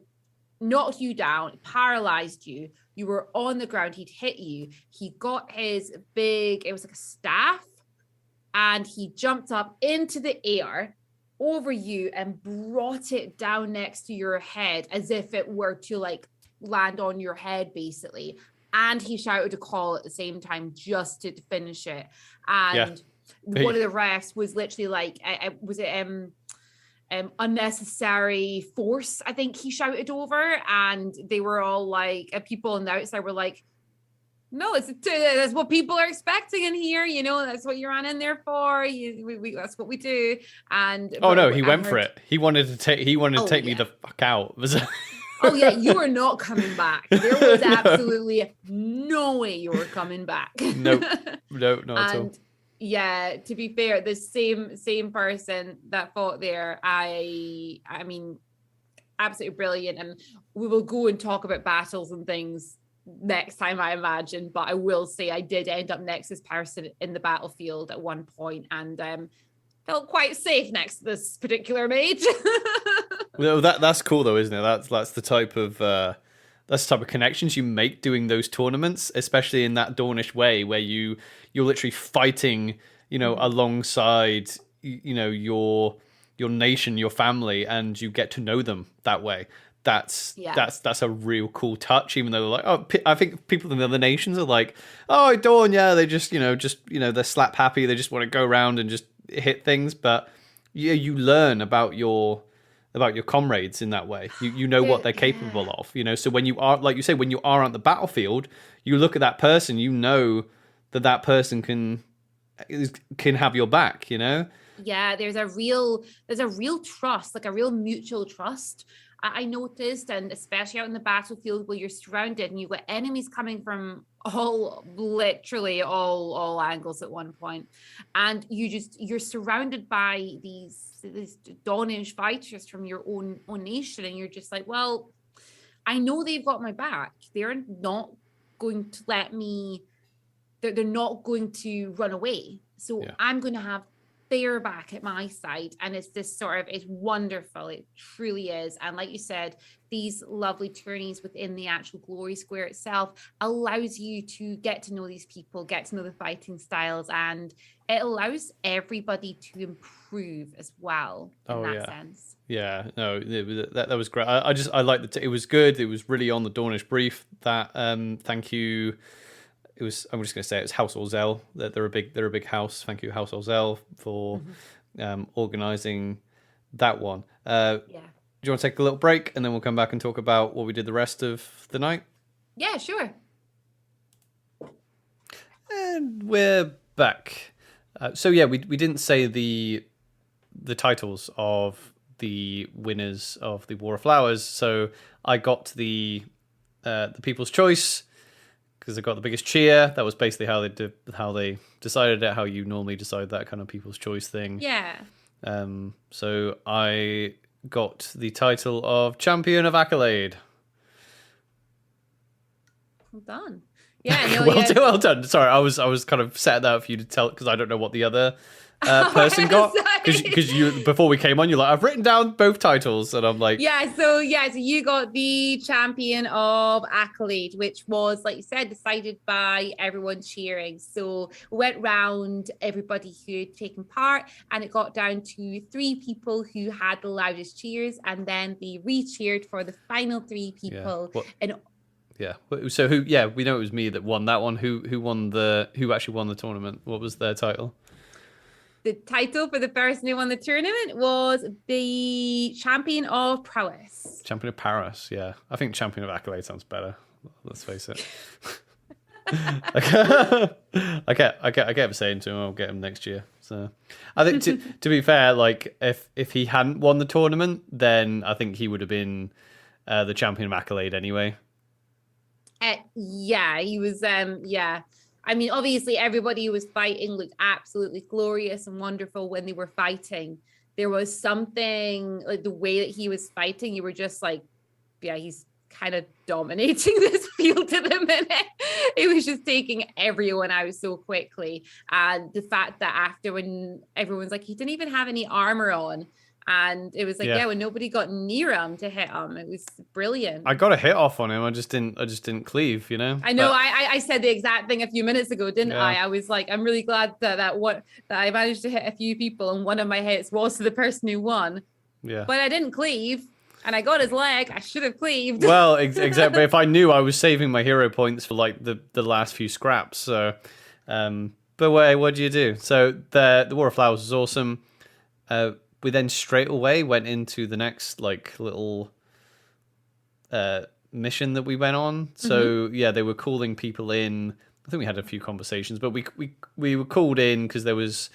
knocked you down, paralyzed you. You were on the ground. He'd hit you. He got his it was like a staff, and he jumped up into the air over you and brought it down next to your head as if it were to like land on your head, basically. And he shouted a call at the same time just to finish it. And one of the refs was literally like, was it unnecessary force, I think he shouted over, and they were all like, people on the outside were like, no, that's what people are expecting in here. You know, that's what you're on in there for. That's what we do. And he went for it. He wanted to take me the fuck out. Oh yeah, you were not coming back. There was absolutely no way you were coming back. No, not at all. Yeah, to be fair, the same person that fought there, I mean, absolutely brilliant. And we will go and talk about battles and things next time, I imagine. But I will say I did end up next to this person in the battlefield at one point, and felt quite safe next to this particular mage. Well, that's cool though, isn't it? That's the type of connections you make doing those tournaments, especially in that Dornish way, where you're literally fighting, you know, alongside, you know, your nation, your family, and you get to know them that way. That's a real cool touch, even though they're like, I think people in the other nations are like, oh, Dawn, yeah, they just they're slap happy, they just want to go around and just hit things. But yeah, you learn about your comrades in that way. You know what they're capable of, you know. So when you are, like you say, when you are on the battlefield, you look at that person, you know that person can have your back, you know. Yeah, there's a real trust, like a real mutual trust. I noticed, and especially out in the battlefield where you're surrounded and you've got enemies coming from literally all angles at one point, and you're surrounded by these Dawnish fighters from your own nation, and you're just like, well, I know they've got my back. They're not going to let me. They're not going to run away. So I'm going to have their back at my side. And it's wonderful. It truly is. And like you said, these lovely tourneys within the actual Glory Square itself allows you to get to know these people, get to know the fighting styles, and it allows everybody to improve as well in that sense. Yeah, no, that was great. I liked it. It was good. It was really on the Dornish brief. That thank you. It was. I'm just going to say it's House Orzel. They're a big house. Thank you, House Orzel, for organising that one. Do you want to take a little break and then we'll come back and talk about what we did the rest of the night? Yeah, sure. And we're back. We didn't say the titles of the winners of the War of Flowers. So I got the People's Choice, because I got the biggest cheer. That was basically how they decided it, how you normally decide that kind of People's Choice thing. Yeah. So I got the title of Champion of Accolade. Well done. Yeah. No, well done. Sorry, I was kind of setting that up for you to tell, because I don't know what the other person got, because you, before we came on, you're like, I've written down both titles, and I'm like, so you got the Champion of Accolade, which was, like you said, decided by everyone cheering. So we went round everybody who had taken part, and it got down to 3 people who had the loudest cheers, and then they re-cheered for the final 3 people. Yeah. So who? Yeah, we know it was me that won that one. Who actually won the tournament? What was their title? The title for the person who won the tournament was the Champion of Prowess. Champion of Paris. Yeah, I think Champion of Accolade sounds better. Let's face it. I kept saying to him, I'll get him next year. So I think to be fair, like if he hadn't won the tournament, then I think he would have been the Champion of Accolade anyway. Yeah, he was. Yeah, I mean, obviously, everybody who was fighting looked absolutely glorious and wonderful when they were fighting. There was something like the way that he was fighting. You were just like, yeah, he's kind of dominating this field at the minute. It was just taking everyone out so quickly. And the fact that after, when everyone's like, he didn't even have any armor on. And it was like, when nobody got near him to hit him, it was brilliant. I got a hit off on him. I just didn't cleave, you know. I know. I said the exact thing a few minutes ago, didn't I? I was like, I'm really glad that I managed to hit a few people, and one of my hits was to the person who won. Yeah. But I didn't cleave, and I got his leg. I should have cleaved. Well, exactly. If I knew, I was saving my hero points for like the last few scraps. So, but what do you do? So the War of Flowers was awesome. We then straight away went into the next like little mission that we went on. So they were calling people in. I think we had a few conversations, but we were called in because there was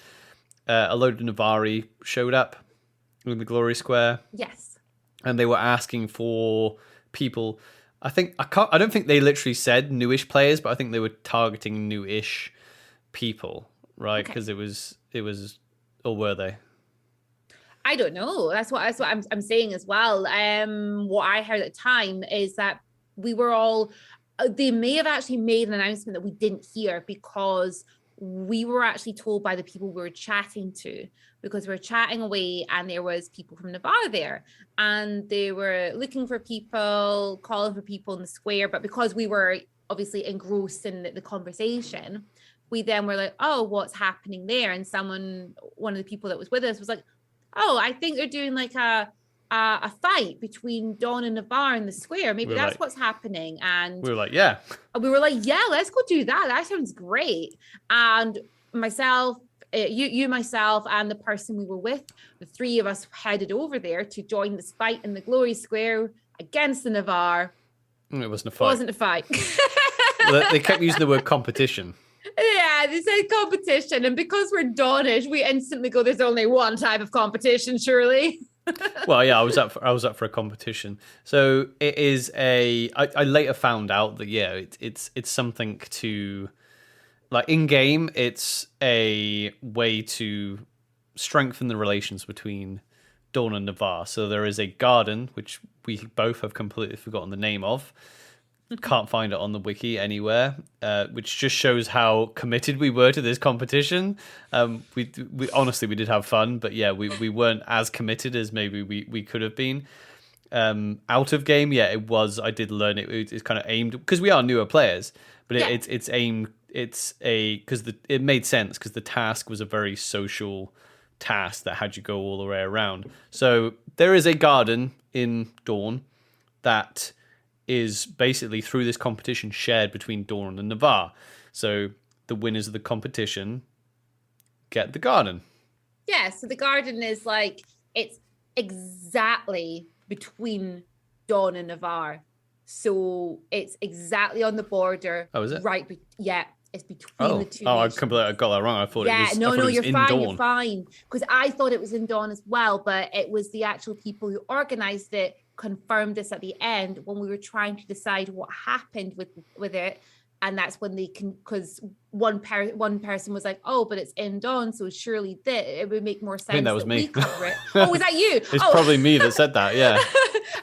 a load of Navari showed up in the Glory Square. Yes, and they were asking for people. I don't think they literally said newish players, but I think they were targeting newish people, right? Because it was, or were they? I don't know. That's what I'm saying as well. What I heard at the time is that we were all, they may have actually made an announcement that we didn't hear, because we were actually told by the people we were chatting to, because we were chatting away and there was people from Navarre there, and they were looking for people, calling for people in the square. But because we were obviously engrossed in the conversation, we then were like, oh, what's happening there? And one of the people that was with us was like, oh, I think they're doing like a fight between Dawn and Navarre in the square. Maybe that's what's happening. And we were like, yeah, let's go do that. That sounds great. And myself, myself, and the person we were with, the three of us headed over there to join this fight in the Glory Square against the Navarre. It wasn't a fight. It wasn't a fight. They kept using the word competition. Yeah, they said competition, and because we're Dawnish, we instantly go, there's only one type of competition, surely. Well, yeah, I was up for a competition. So it is I later found out that it's something to, like, in game, it's a way to strengthen the relations between Dawn and Navarre. So there is a garden, which we both have completely forgotten the name of. Can't find it on the wiki anywhere, which just shows how committed we were to this competition. We honestly, we did have fun, but we weren't as committed as maybe we could have been. Out of game, it was. I did learn it's kind of aimed, because we are newer players, but it's aimed. It made sense because the task was a very social task that had you go all the way around. So there is a garden in Dawn that is basically, through this competition, shared between Dawn and Navarre. So the winners of the competition get the garden. Yeah, so the garden is like, it's exactly between Dawn and Navarre. So it's exactly on the border. Oh, is it? Right. It's between the two. Oh, I got that wrong. I thought it was. No, you're fine. Dawn. You're fine. Because I thought it was in Dawn as well, but it was the actual people who organized it confirmed this at the end when we were trying to decide what happened with it. And that's when they can, because one person was like, oh, but it's in Dawn, so surely it would make more sense. I think that was me. We cover it. Oh, was that you? It's probably me that said that, yeah.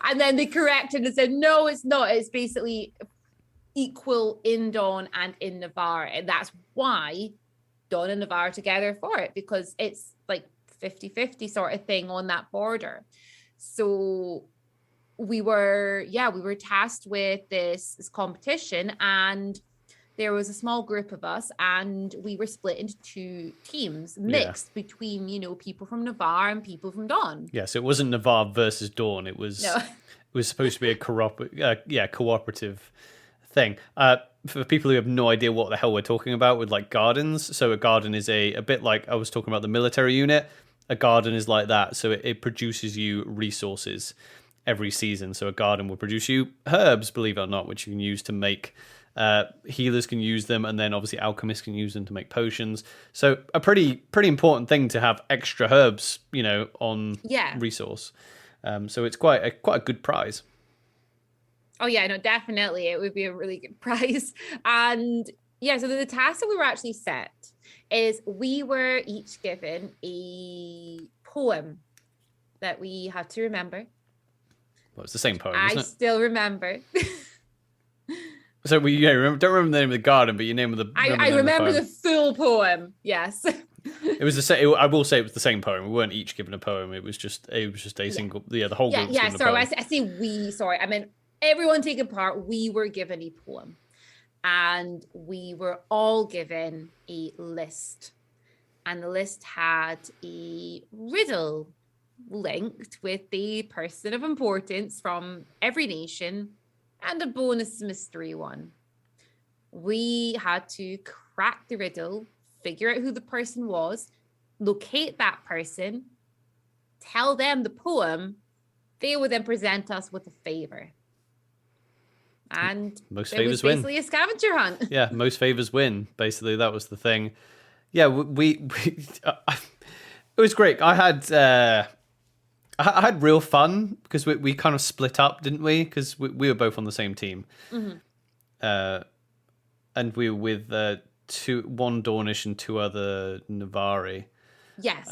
And then they corrected and said, no, it's not. It's basically equal in Dawn and in Navarre. And that's why Dawn and Navarre are together for it, because it's like 50-50 sort of thing on that border. So we were tasked with this competition, and there was a small group of us, and we were split into two teams, mixed between, people from Navarre and people from Dawn. Yeah, so it wasn't Navarre versus Dawn. It was it was supposed to be a cooperative thing. For people who have no idea what the hell we're talking about with like gardens, so a garden is a bit like I was talking about the military unit. A garden is like that, so it produces you resources every season. So a garden will produce you herbs, believe it or not, which you can use to make. Healers can use them, and then obviously alchemists can use them to make potions. So a pretty important thing to have extra herbs, on Yeah. resource. So it's quite a good prize. Oh yeah, no, definitely. It would be a really good prize. And yeah, so the task that we were actually set is we were each given a poem that we had to remember. Well, it's the same poem, I isn't it? still remember. So don't remember the name of the garden, but you name the. I remember the full poem. Yes. It was the same. I will say it was the same poem. We weren't each given a poem. It was just a single. Yeah, the whole group. Yeah. Given Sorry, a poem. I say we. Sorry, I meant everyone taking part. We were given a poem, and we were all given a list, and the list had a riddle linked with the person of importance from every nation and a bonus mystery one. We had to crack the riddle, figure out who the person was, locate that person, tell them the poem. They would then present us with a favor. And most it favors was basically a scavenger hunt. Yeah, most favors win. Basically, that was the thing. Yeah, we it was great. I had real fun because we kind of split up, didn't we? Because we were both on the same team. Mm-hmm. And we were with one Dornish and two other Navari. Yes.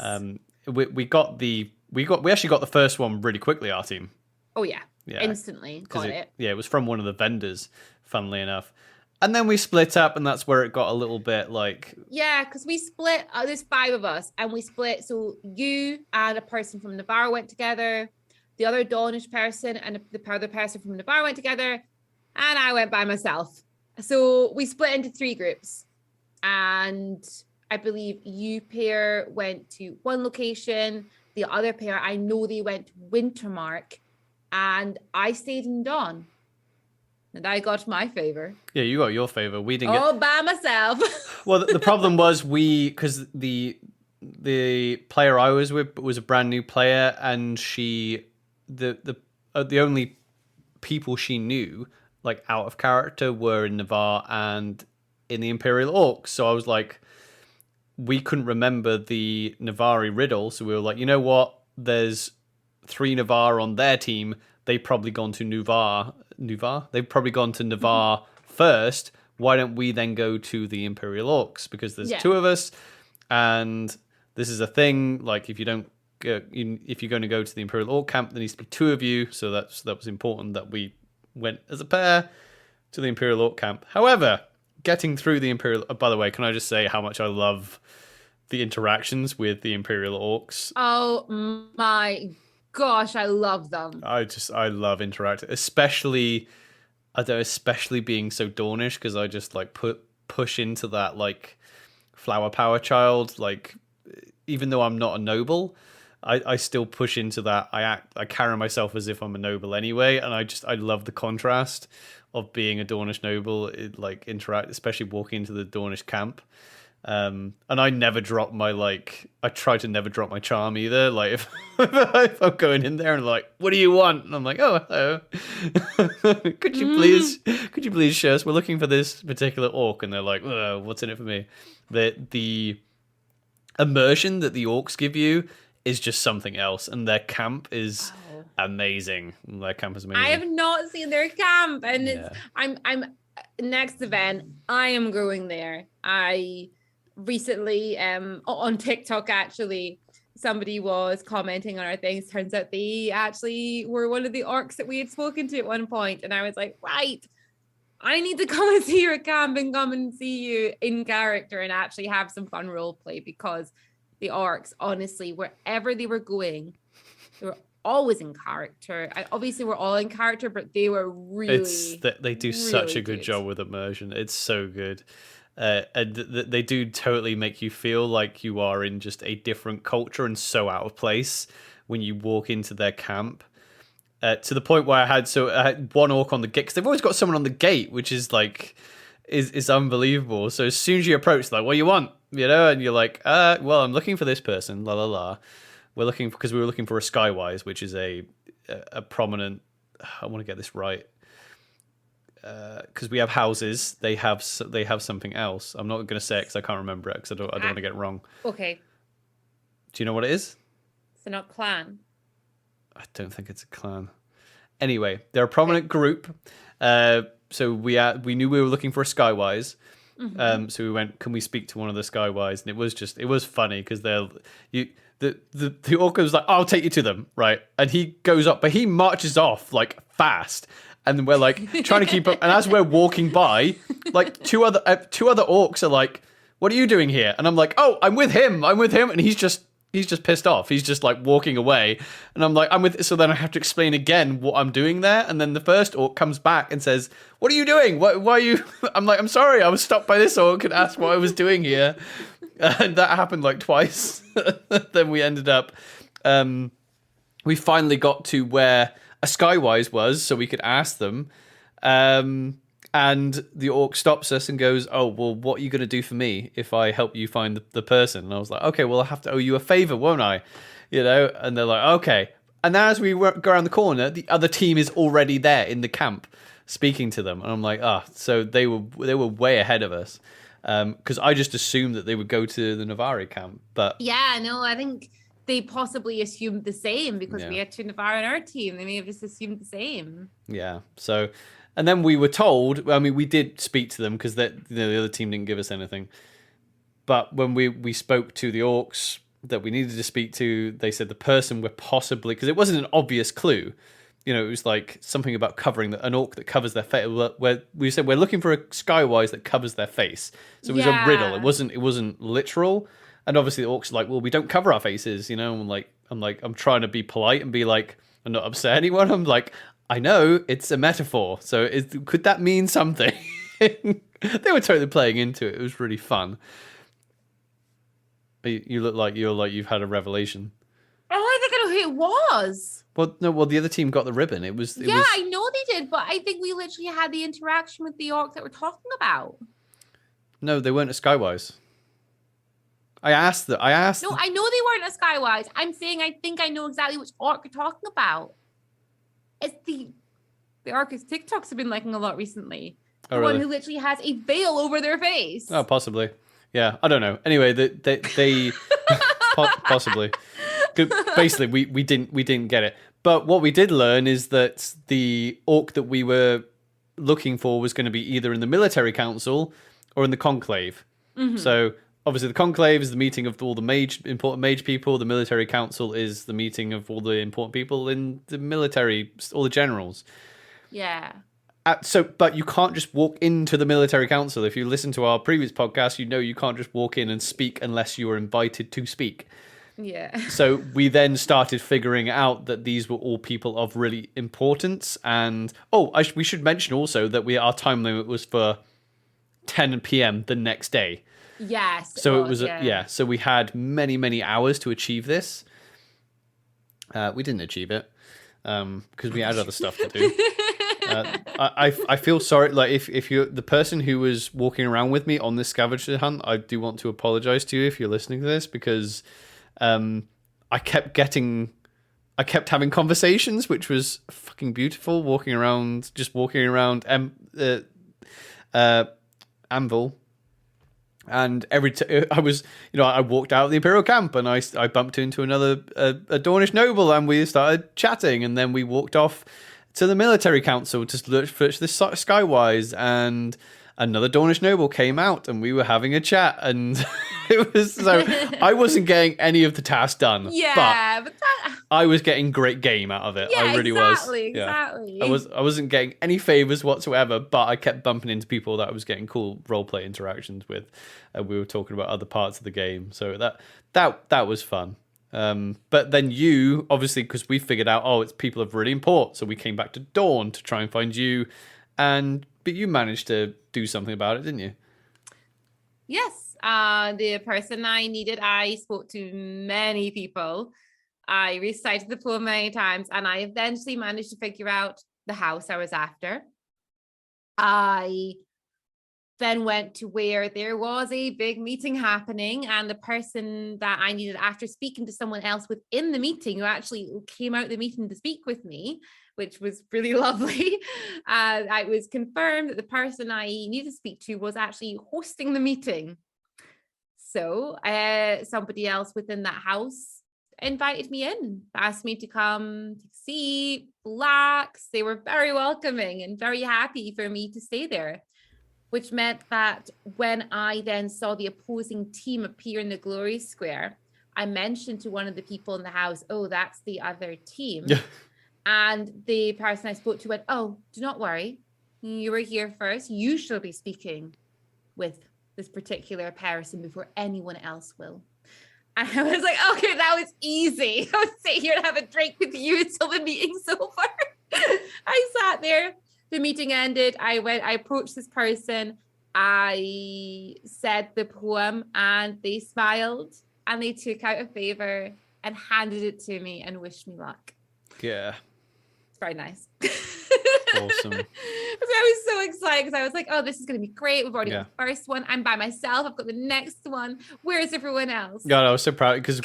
We actually got the first one really quickly. Our team. Oh yeah. Yeah. Instantly got it. Yeah, it was from one of the vendors. Funnily enough. And then we split up, and that's where it got a little bit like... Yeah, because we split, there's 5 of us, and we split, so you and a person from Navarre went together, the other Dawnish person and the other person from Navarre went together, and I went by myself. So we split into 3 groups, and I believe you pair went to one location, the other pair, I know they went to Wintermark, and I stayed in Dawn. And I got my favor. Yeah, you got your favor. We didn't all by myself. Well, the problem was because the player I was with was a brand new player, and the only people she knew like out of character were in Navarre and in the Imperial Orcs. So I was like, we couldn't remember the Navari riddle, so we were like, you know what? There's 3 Navarre on their team. They've probably gone to Navarre. They've probably gone to Navarre first. Why don't we then go to the Imperial Orcs? Because there's 2 of us, and this is a thing. Like if you're going to go to the Imperial Orc camp, there needs to be 2 of you. So that was important that we went as a pair to the Imperial Orc camp. However, getting through the Imperial... by the way, can I just say how much I love the interactions with the Imperial Orcs? Oh my gosh, I love them. I love interacting, especially being so Dornish, because I just like push into that like flower power child. Like even though I'm not a noble, I still push into that. I carry myself as if I'm a noble anyway, and I love the contrast of being a Dornish noble. Like interact, especially walking into the Dornish camp. And I never drop my I try to never drop my charm either. Like if I'm going in there and like, what do you want? And I'm like, oh, hello. could you please show us? We're looking for this particular orc. And they're like, what's in it for me? The immersion that the orcs give you is just something else, and their camp is amazing. Their camp is amazing. I have not seen their camp, and I'm next event. I am going there. I recently on TikTok actually somebody was commenting on our things. Turns out they actually were one of the orcs that we had spoken to at one point, and I was like, right, I need to come and see your camp and come and see you in character and actually have some fun role play, because the orcs, honestly, wherever they were going, they were always in character. Obviously we're all in character, but they were really they do such a good job with immersion. It's so good. And they do totally make you feel like you are in just a different culture and so out of place when you walk into their camp. to the point where I had one orc on the gate, because they've always got someone on the gate, which is like is unbelievable. So as soon as you approach, like, what do you want? You know, and you're like, well, I'm looking for this person, la la la. We're looking because we were looking for a Skywise, which is a prominent. I want to get this right, because we have houses. They have something else. I'm not going to say it because I can't remember it, because I don't want to get it wrong. Okay. Do you know what it is? So not clan. I don't think it's a clan. Anyway, they're a prominent group. So we knew we were looking for a Skywise. Mm-hmm. So we went, can we speak to one of the Skywise? And it was funny because the orca was like, I'll take you to them, right? And he goes up, but he marches off like fast. And we're like trying to keep up. And as we're walking by, like two other orcs are like, what are you doing here? And I'm like, oh, I'm with him. And he's just pissed off. He's just like walking away. And I'm like, so then I have to explain again what I'm doing there. And then the first orc comes back and says, what are you doing? Why are you? I'm like, I'm sorry. I was stopped by this orc and asked what I was doing here. And that happened like twice. Then we ended up, we finally got to where a Skywise was, so we could ask them. And the orc stops us and goes, oh, well, what are you going to do for me if I help you find the person? And I was like, okay, well, I'll have to owe you a favor, won't I? You know, and they're like, okay. And then as we go around the corner, the other team is already there in the camp speaking to them. And I'm like, so they were way ahead of us. Because I just assumed that they would go to the Navari camp. But yeah, no, I think they possibly assumed the same because we had two Navari on our team. They may have just assumed the same. Yeah, so... And then we were told, I mean, we did speak to them because the other team didn't give us anything. But when we spoke to the orcs that we needed to speak to, they said the person we're possibly... Because it wasn't an obvious clue. You know, it was like something about covering an orc that covers their face. Where we said we're looking for a Skywise that covers their face. So it was a riddle. It wasn't literal. And obviously the orcs are like, well, we don't cover our faces, you know? I'm trying to be polite and be like, I'm not upset anyone. I'm like... I know it's a metaphor, so could that mean something? They were totally playing into it. It was really fun. You look like you've had a revelation. Oh, I think I know who it was. Well, no, the other team got the ribbon. It was. I know they did, but I think we literally had the interaction with the orc that we're talking about. No, they weren't a Skywise. I asked. No, I know they weren't a Skywise. I'm saying I think I know exactly which orc you're talking about. It's the orc's TikToks have been liking a lot recently. The one who literally has a veil over their face. Oh, possibly. Yeah, I don't know. Anyway, they possibly. Basically, we didn't get it. But what we did learn is that the orc that we were looking for was going to be either in the military council or in the conclave. Mm-hmm. So obviously, the conclave is the meeting of all the important mage people. The military council is the meeting of all the important people in the military, all the generals. Yeah. But you can't just walk into the military council. If you listen to our previous podcast, you know you can't just walk in and speak unless you are invited to speak. Yeah. So we then started figuring out that these were all people of really importance. And we should mention also that our time limit was for 10 p.m. the next day. Yes. So it was so we had many hours to achieve this. We didn't achieve it because we had other stuff to do. I feel sorry. Like if you're the person who was walking around with me on this scavenger hunt, I do want to apologize to you if you're listening to this, because I kept having conversations, which was fucking beautiful. Walking around Anvil. And I walked out of the Imperial camp and I bumped into another a Dornish noble and we started chatting, and then we walked off to the military council to look for this Skywise, and another Dornish noble came out and we were having a chat, and it was so I wasn't getting any of the tasks done. Yeah, but I was getting great game out of it. Yeah, I really exactly. I wasn't getting any favors whatsoever, but I kept bumping into people that I was getting cool roleplay interactions with. We were talking about other parts of the game, so that was fun. But then you, obviously, because we figured out, it's people of really import, so we came back to Dawn to try and find you, but you managed to do something about it, didn't you? Yes. The person I needed, I spoke to many people. I recited the poem many times, and I eventually managed to figure out the house I was after. I then went to where there was a big meeting happening, and the person that I needed, after speaking to someone else within the meeting who actually came out the meeting to speak with me, which was really lovely, I was confirmed that the person I needed to speak to was actually hosting the meeting. So somebody else within that house invited me in, asked me to come to see, relax. They were very welcoming and very happy for me to stay there, which meant that when I then saw the opposing team appear in the glory square, I mentioned to one of the people in the house, oh, that's the other team. And the person I spoke to went, oh, do not worry. You were here first. You shall be speaking with this particular person before anyone else will. And I was like, okay, that was easy. I would sit here and have a drink with you until the meeting's over. I sat there. The meeting ended. I approached this person. I said the poem and they smiled and they took out a favor and handed it to me and wished me luck. Yeah. It's very nice. Awesome. So I was so excited because I was like, oh, this is going to be great. We've already got the first one. I'm by myself. I've got the next one. Where's everyone else? God, I was so proud because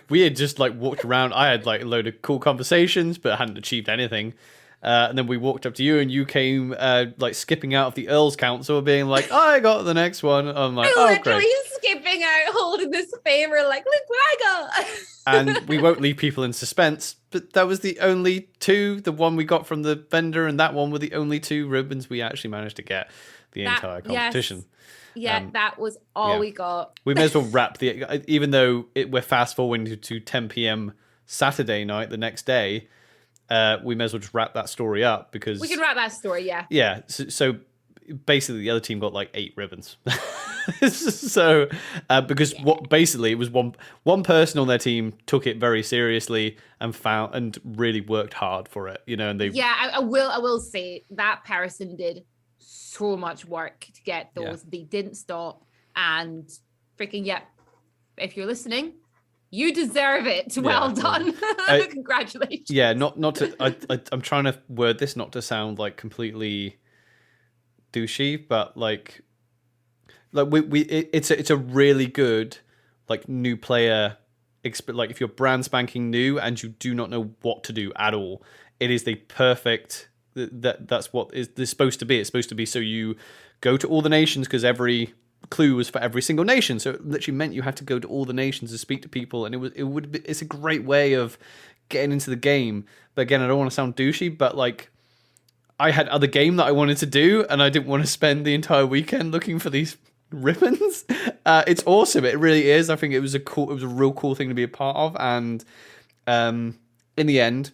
we had just like walked around. I had like a load of cool conversations, but hadn't achieved anything. And then we walked up to you and you came like skipping out of the Earl's Council being like, oh, I got the next one. I'm like, oh, great. Skipping out, holding this favor, like, look what I got. And we won't leave people in suspense, but that was the only two. The one we got from the vendor and that one were the only two ribbons we actually managed to get the entire competition. Yes. Yeah, that was all we got. We may as well wrap even though we're fast forwarding to 10 p.m. Saturday night the next day. We may as well just wrap that story up because we can wrap that story, yeah. Yeah, so basically the other team got like 8 ribbons. So because what basically it was one person on their team took it very seriously and really worked hard for it, you know, and they I will say that person did so much work to get those. They didn't stop, and freaking if you're listening, you deserve it. Well done. Congratulations. Yeah, not to. I'm trying to word this not to sound like completely douchey, but like it's a really good like new player. Like if you're brand spanking new and you do not know what to do at all, it is the perfect. That's what it's supposed to be. It's supposed to be so you go to all the nations because every clue was for every single nation, so it literally meant you had to go to all the nations to speak to people, and it's a great way of getting into the game. But again, I don't want to sound douchey, but like I had other game that I wanted to do and I didn't want to spend the entire weekend looking for these ribbons. It's awesome, it really is. I think it was a real cool thing to be a part of, and in the end,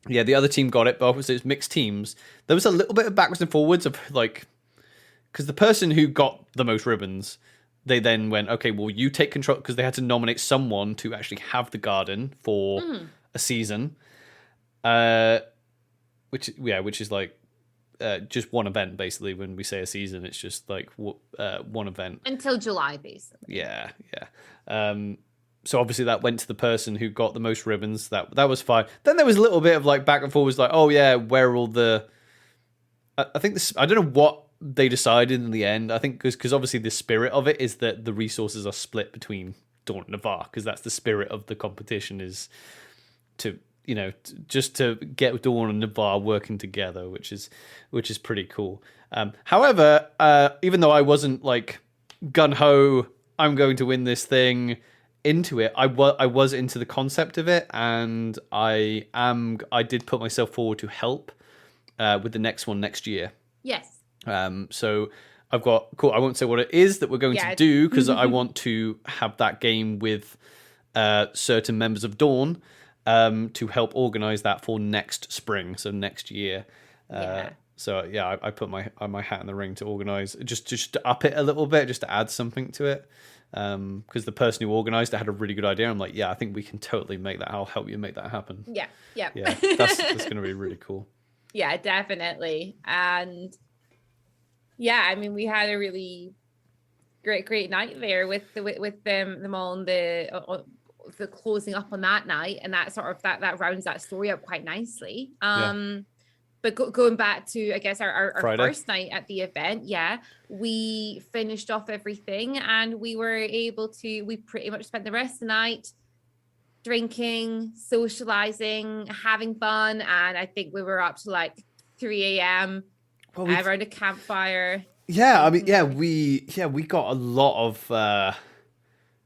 the other team got it, but obviously it was mixed teams. There was a little bit of backwards and forwards of like, because the person who got the most ribbons, they then went, okay, well, you take control, because they had to nominate someone to actually have the garden for a season, which is like just one event, basically. When we say a season, it's just like one event. Until July, basically. Yeah. So obviously that went to the person who got the most ribbons. That was fine. Then there was a little bit of like back and forth, like, oh yeah, where are all the... I think this... I don't know what they decided in the end. I think because obviously the spirit of it is that the resources are split between Dawn and Navarre, because that's the spirit of the competition, is to, you know, just to get Dawn and Navarre working together, which is pretty cool. However, even though I wasn't like gung-ho, I'm going to win this thing, into it, I was into the concept of it, and I did put myself forward to help with the next one next year. Yes. So I've got cool. I won't say what it is that we're going to do, because I want to have that game with certain members of Dawn to help organize that for next spring, so next year. So yeah, I put my hat in the ring to organize, just to up it a little bit, just to add something to it. Because the person who organized it had a really good idea. I'm like, yeah, I think we can totally make that. I'll help you make that happen. Yeah. That's going to be really cool. Yeah, definitely. And yeah, I mean, we had a really great night there with them all on the closing up on that night, and that sort of that rounds that story up quite nicely. But going back to, I guess, our first night at the event, we finished off everything, and we pretty much spent the rest of the night drinking, socializing, having fun, and I think we were up to like 3 a.m. around a campfire. Yeah, I mean, we got a lot of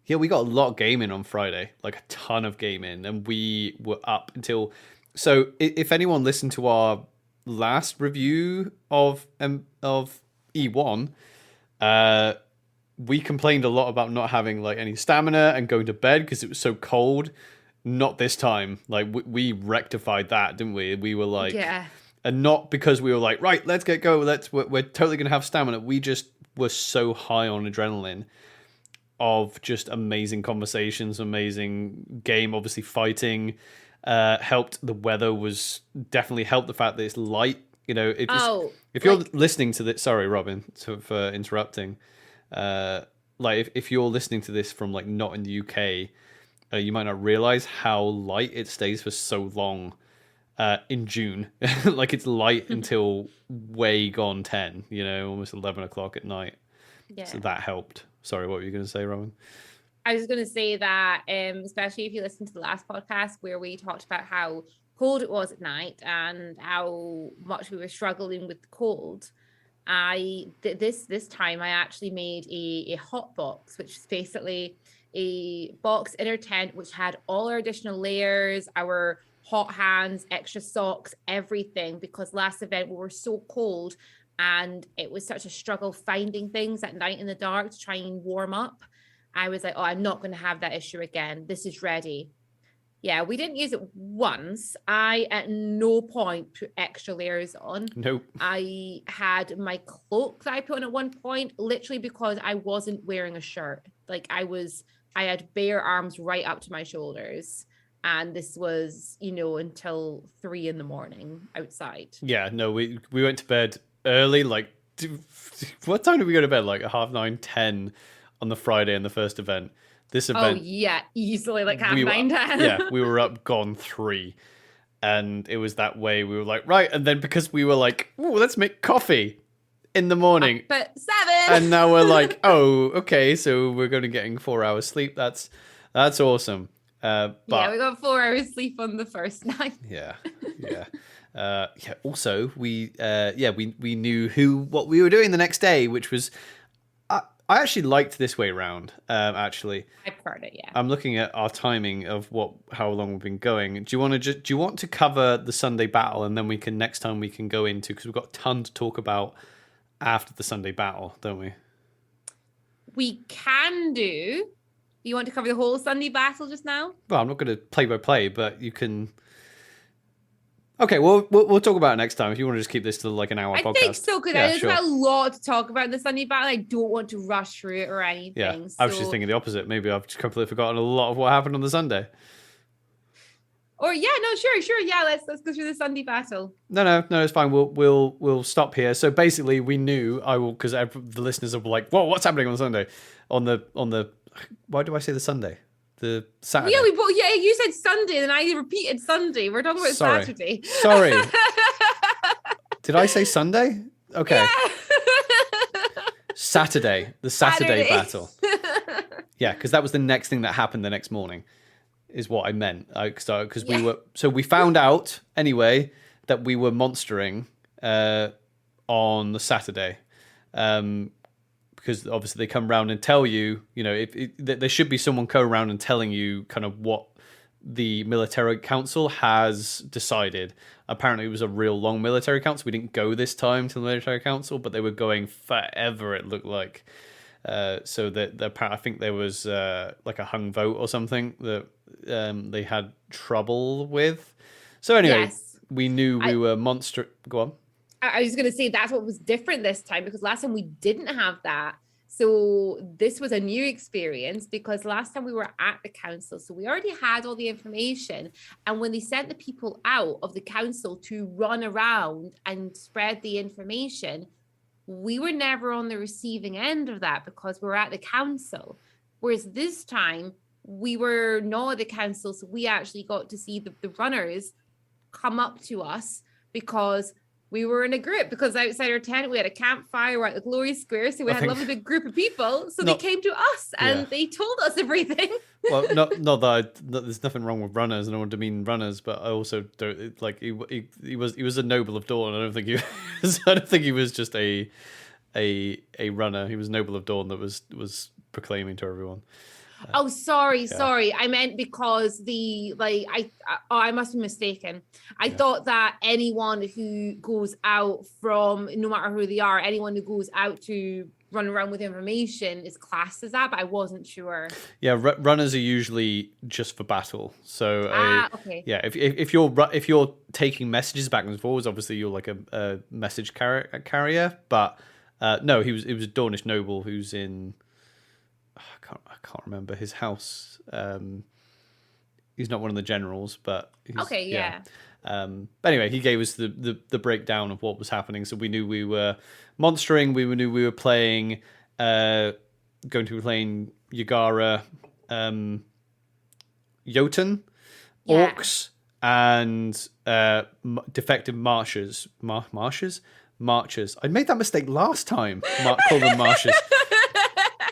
we got a lot of gaming on Friday, like a ton of gaming, and we were up until. So if anyone listened to our last review of E1, we complained a lot about not having like any stamina and going to bed because it was so cold. Not this time. Like we rectified that, didn't we? We were like, and not because we were like, right, let's get go. We're totally gonna have stamina. We just were so high on adrenaline of just amazing conversations, amazing game. Obviously, fighting helped. The weather was definitely helped. The fact that it's light, you know, it just. If you're listening to this, sorry, Robin, for interrupting. If you're listening to this from like not in the UK, you might not realize how light it stays for so long in June. Like it's light until way gone 10, you know, almost 11 o'clock at night. Yeah. So that helped. Sorry, what were you going to say, Robin? I was going to say that, especially if you listen to the last podcast where we talked about how cold it was at night and how much we were struggling with the cold. This time I actually made a hot box, which is basically a box in our tent which had all our additional layers, our hot hands, extra socks, everything, because last event we were so cold and it was such a struggle finding things at night in the dark to try and warm up. I was like, I'm not going to have that issue again. This is ready. Yeah, we didn't use it once. I at no point put extra layers on. Nope. I had my cloak that I put on at one point, literally because I wasn't wearing a shirt. Like I had bare arms right up to my shoulders. And this was, until 3 a.m. outside. Yeah, no, we went to bed early. Like, what time did we go to bed? Like 9:30, 10 on the Friday in the first event. This event. Oh yeah, easily like 9:30, 10. Yeah, we were up gone 3, and it was that way. We were like, right, and then because we were like, oh, let's make coffee in the morning at 7, and now we're like, oh, okay, so we're going to getting 4 hours sleep. That's awesome. But we got 4 hours sleep on the first night. Yeah. Also, we knew what we were doing the next day, which was. I actually liked this way round. Actually, I preferred it. Yeah. I'm looking at our timing of how long we've been going. Do you want to cover the Sunday battle, and then next time we can go into, because we've got a ton to talk about after the Sunday battle, don't we? We can do. You want to cover the whole Sunday battle just now? Well, I'm not going to play by play, but you can. Okay, we'll talk about it next time if you want to just keep this to like an hour podcast. I think so, because there's got a lot to talk about in the Sunday battle. I don't want to rush through it or anything. Yeah, I was just thinking the opposite. Maybe I've just completely forgotten a lot of what happened on the Sunday. Or sure. Yeah, let's go through the Sunday battle. No, it's fine. We'll stop here. So basically, we knew because the listeners are like, "Whoa, what's happening on Sunday?" On the why do I say the Sunday? The Saturday. Yeah, you said Sunday, and I repeated Sunday. We're talking about Saturday. Sorry. Did I say Sunday? Okay. Yeah. Saturday. The Saturday battle. Yeah, because that was the next thing that happened the next morning, is what I meant. Because we found out anyway that we were monstering on the Saturday. Because obviously they come around and tell you, there should be someone go around and telling you kind of what the military council has decided. Apparently it was a real long military council. We didn't go this time to the military council, but they were going forever, it looked like. So that I think there was like a hung vote or something that they had trouble with. So anyway, we knew we were monster. Go on. I was going to say that's what was different this time, because last time we didn't have that. So this was a new experience, because last time we were at the council, so we already had all the information. And when they sent the people out of the council to run around and spread the information, we were never on the receiving end of that because we were at the council. Whereas this time we were not at the council, so we actually got to see the runners come up to us because we were in a group, because outside our tent we had a campfire, we're at the Glory Square, so we had a lovely big group of people. So they came to us and they told us everything. Well, not that there's nothing wrong with runners, and I don't want to mean runners, but I also don't like he was a noble of Dawn. I don't think he was just a runner. He was noble of Dawn that was proclaiming to everyone. Oh, sorry. I meant because I must be mistaken. I thought that anyone who goes out from, no matter who they are, anyone who goes out to run around with information is classed as that, but I wasn't sure. Yeah, runners are usually just for battle. So okay. Yeah, if you're taking messages back and forwards, obviously you're like a message carrier. But no, he was a Dornish noble who's in. I can't remember his house. He's not one of the generals, but okay, yeah. But anyway, he gave us the breakdown of what was happening, so we knew we were monstering. We knew we were playing, going to be playing Yagara, Jotun, orcs, and defective marchers. Marchers. I made that mistake last time. Call them marchers.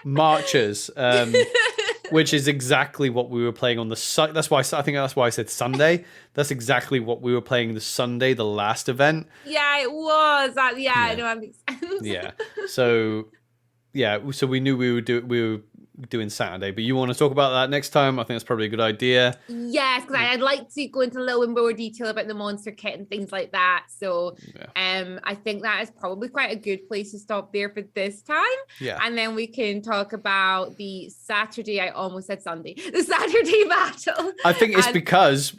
Marchers, which is exactly what we were playing on the that's why I said Sunday. That's exactly what we were playing the Sunday, the last event. Yeah, it was. I know that makes sense. Yeah. So we knew we were doing Saturday, but you want to talk about that next time? I think that's probably a good idea. Yes, because I'd like to go into a little bit more detail about the monster kit and things like that. So I think that is probably quite a good place to stop there for this time. Yeah. And then we can talk about the Saturday, I almost said Sunday, the Saturday battle. I think it's because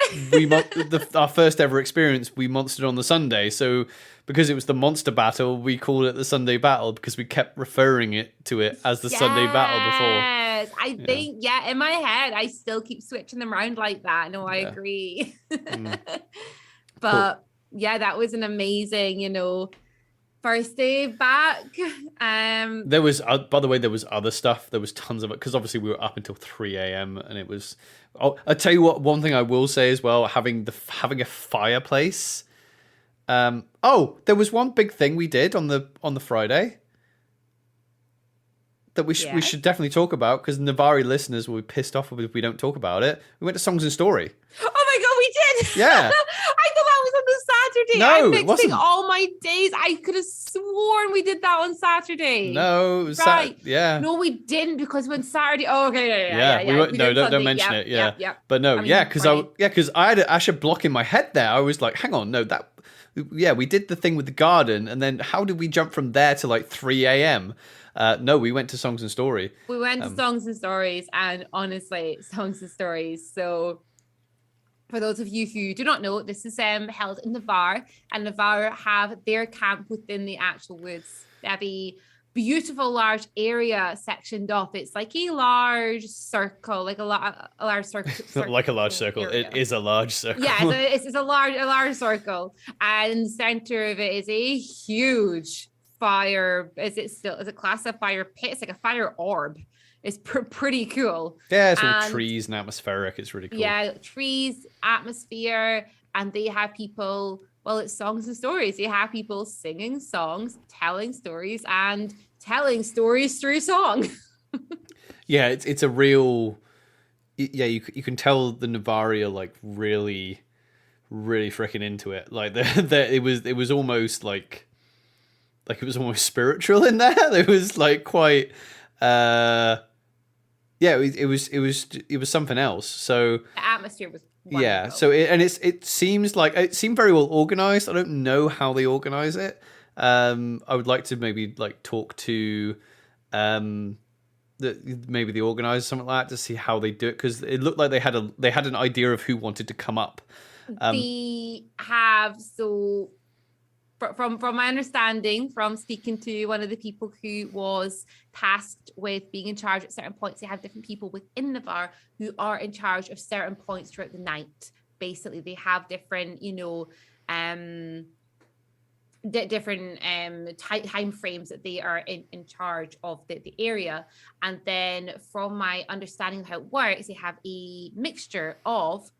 our first ever experience, we monstered on the Sunday. So because it was the monster battle, we called it the Sunday battle because we kept referring to it as the Sunday battle before. Yes, I think, in my head, I still keep switching them around like that. No, I agree. But cool. Yeah, that was an amazing, first day back. There was, by the way, there was other stuff. There was tons of it because obviously we were up until 3 a.m. and it was. I'll tell you what. One thing I will say as well, having a fireplace. There was one big thing we did on the Friday that we should definitely talk about because Navari listeners will be pissed off if we don't talk about it. We went to Songs and Story. Oh my god, we did! Yeah. I thought that was on the Saturday. No, I'm it wasn't. all my days. I could have sworn we did that on Saturday. No, it was right. Yeah. No, we didn't because when Saturday. Oh, okay. Yeah. Don't mention it. Yeah. But no, because I had actually a block in my head there. I was like, hang on, no, we did the thing with the garden, and then how did we jump from there to like 3 a.m.? No, we went to Songs and Story. We went to Songs and Stories, and honestly, Songs and Stories. So, for those of you who do not know, this is held in Navarre, and Navarre have their camp within the actual woods. They have a beautiful large area sectioned off. It's like a large circle, like a large circle. Like a large circle. Area. It is a large circle. Yeah, it's a large circle, and in the center of it is a huge fire. Is it classed as a fire pit? It's like a fire orb. It's pretty cool. Yeah, it's all trees and atmospheric. It's really cool. Yeah, trees, atmosphere, and they have people. Well, it's Songs and Stories. You have people singing songs, telling stories, and telling stories through song. Yeah, it's a real. Yeah, you can tell the Navari are like really, really freaking into it. Like it was almost like it was almost spiritual in there. It was like quite. It was something else. So the atmosphere was. Wonderful. Yeah, so it seems like it seemed very well organized. I don't know how they organize it. I would like to maybe like talk to maybe the organizer, something like that, to see how they do it, because it looked like they had an idea of who wanted to come up. They have, so from my understanding, from speaking to one of the people who was tasked with being in charge at certain points, they have different people within Navarre who are in charge of certain points throughout the night. Basically, they have different, different time frames that they are in charge of the area. And then from my understanding of how it works, they have a mixture of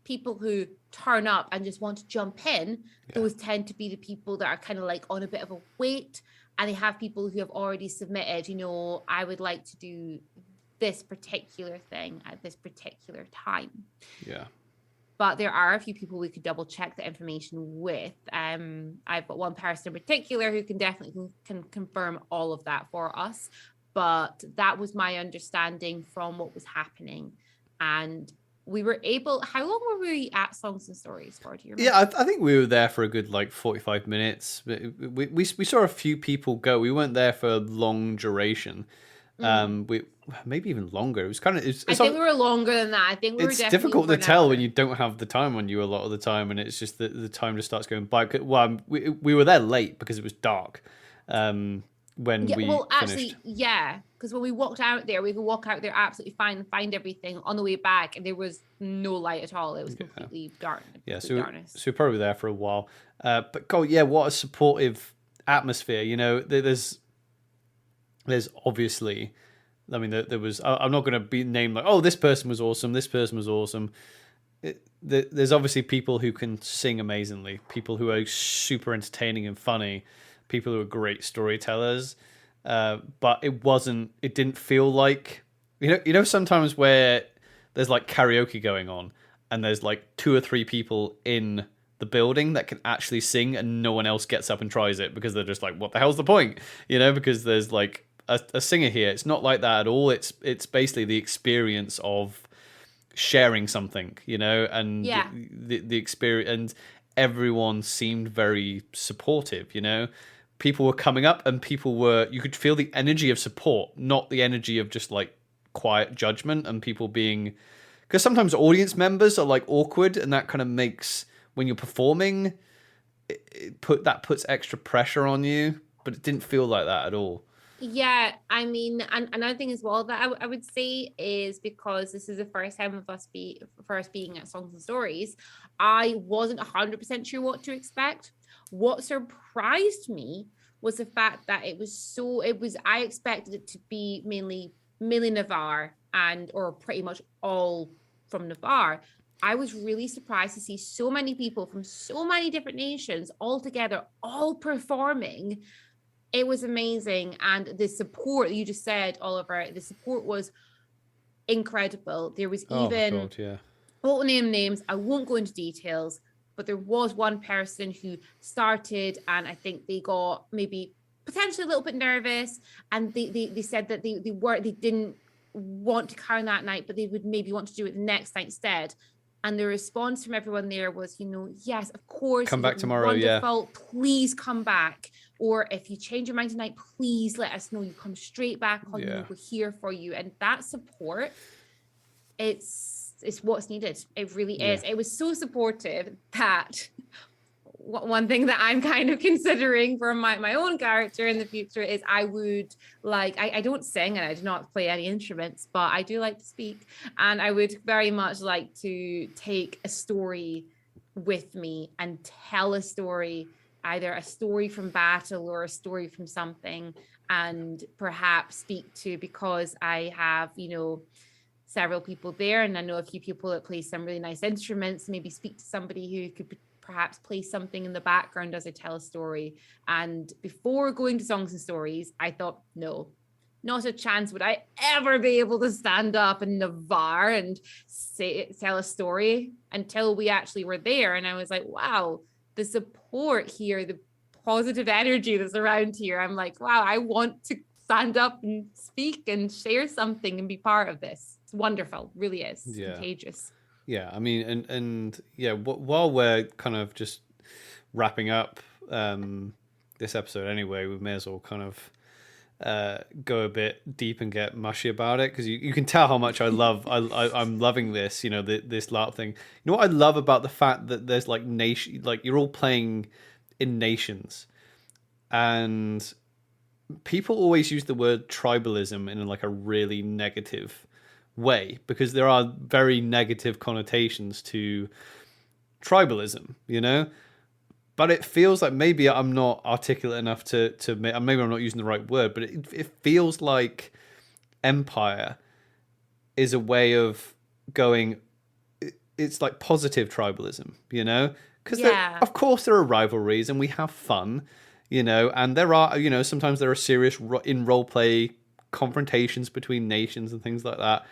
people who turn up and just want to jump in. Those tend to be the people that are kind of like on a bit of a wait, and they have people who have already submitted, you know, I would like to do this particular thing at this particular time. But there are a few people we could double check the information with. I've got one person in particular who can definitely can confirm all of that for us. But that was my understanding from what was happening. And we were able, how long were we at Songs and Stories for? Do you remember? Yeah, I think we were there for a good like 45 minutes. We saw a few people go. We weren't there for a long duration. We maybe even longer. It was kind of. I think we were longer than that. I think we were. It's difficult to tell when you don't have the time on you a lot of the time, and it's just the time just starts going by. Well, we were there late because it was dark. When we finished. Actually, yeah, because when we walked out there, we could walk out there absolutely fine and find everything on the way back, and there was no light at all. It was completely dark. Yeah, so we're probably there for a while. But God, yeah, what a supportive atmosphere. You know, there's obviously, I mean, there was. I'm not going to be named like, oh, this person was awesome. This person was awesome. There's obviously people who can sing amazingly. People who are super entertaining and funny. People who are great storytellers. But it didn't feel like, you know, sometimes where there's like karaoke going on and there's like 2 or 3 people in the building that can actually sing and no one else gets up and tries it because they're just like, what the hell's the point? You know, because there's like a singer here. It's not like that at all. It's basically the experience of sharing something, you know, and the experience, and everyone seemed very supportive, you know. People were coming up and you could feel the energy of support, not the energy of just like quiet judgment and people being, because sometimes audience members are like awkward and that kind of makes, when you're performing, that puts extra pressure on you, but it didn't feel like that at all. Yeah, I mean, and another thing as well that I would say is, because this is the first time of us being at Songs and Stories, I wasn't 100% sure what to expect. What surprised me was the fact that I expected it to be mainly Navarre or pretty much all from Navarre. I was really surprised to see so many people from so many different nations all together, all performing. It was amazing. And the support, you just said, Oliver, the support was incredible. There was even, I won't name names, I won't go into details, but there was one person who started, and I think they got maybe potentially a little bit nervous, and they said that they didn't want to carry on that night, but they would maybe want to do it the next night instead. And the response from everyone there was, you know, yes, of course. Come back tomorrow, wonderful. Yeah. Please come back. Or if you change your mind tonight, please let us know. You come straight back on. Yeah. We're here for you. And that support, it's what's needed. It really is. It was so supportive that one thing that I'm kind of considering for my own character in the future is I would like, I don't sing and I do not play any instruments, but I do like to speak. And I would very much like to take a story with me and tell a story, either a story from battle or a story from something, and perhaps speak to, because I have, you know, several people there and I know a few people that play some really nice instruments, maybe speak to somebody who could perhaps play something in the background as I tell a story. And before going to Songs and Stories, I thought, no, not a chance would I ever be able to stand up in Navarre and tell a story, until we actually were there. And I was like, wow, the support here, the positive energy that's around here. I'm like, wow, I want to stand up and speak and share something and be part of this. It's wonderful, really is. It's contagious. Yeah, I mean, and yeah, while we're kind of just wrapping up this episode anyway, we may as well kind of go a bit deep and get mushy about it, because you can tell how much I'm loving this, you know, this LARP thing. You know what I love about the fact that there's like you're all playing in nations, and people always use the word tribalism in like a really negative way, because there are very negative connotations to tribalism, you know, but it feels like maybe I'm not articulate enough to maybe I'm not using the right word, but it feels like Empire is a way of going. It's like positive tribalism, you know, because Yeah. of course there are rivalries and we have fun, you know, and there are, you know, sometimes there are serious in role play confrontations between nations and things like that.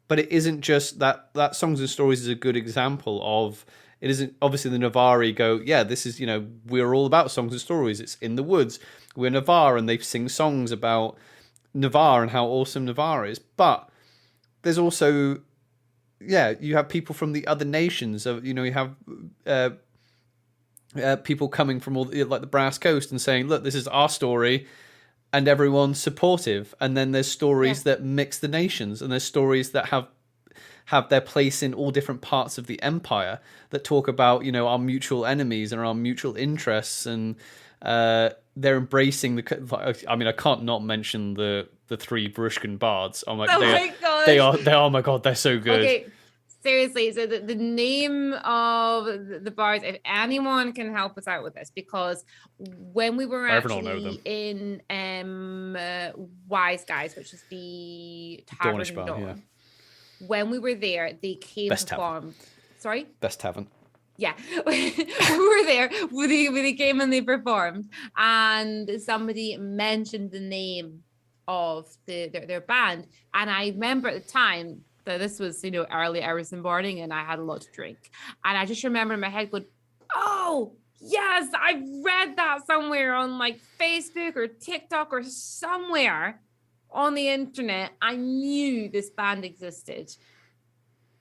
But it isn't just that. That Songs and Stories is a good example of. It isn't obviously the Navari go, yeah, this is, you know, we're all about songs and stories. It's in the woods. We're Navarre and they sing songs about Navarre and how awesome Navarre is. But there's also, yeah, you have people from the other nations. So, you know, you have people coming from all like the Brass Coast and saying, look, this is our story, and everyone's supportive. And then there's stories that mix the nations, and there's stories that have their place in all different parts of the empire that talk about, you know, our mutual enemies and our mutual interests, and they're embracing the. I mean, I can't not mention the three Brushkin bards. I'm like, Oh my god. they are. Oh my god, they're so good. Okay. Seriously, so the name of the bards, if anyone can help us out with this, because when we were actually in Wise Guys, which is the Tavern Dornish bar, Dawn, when we were there, they came Best performed. Sorry? Best tavern. Yeah, we were there when they came and they performed, and somebody mentioned the name of their band, and I remember at the time that this was, you know, early hours in the morning, and I had a lot to drink, and I just remember in my head going, "Oh yes, I've read that somewhere on like Facebook or TikTok or somewhere on the internet. I knew this band existed.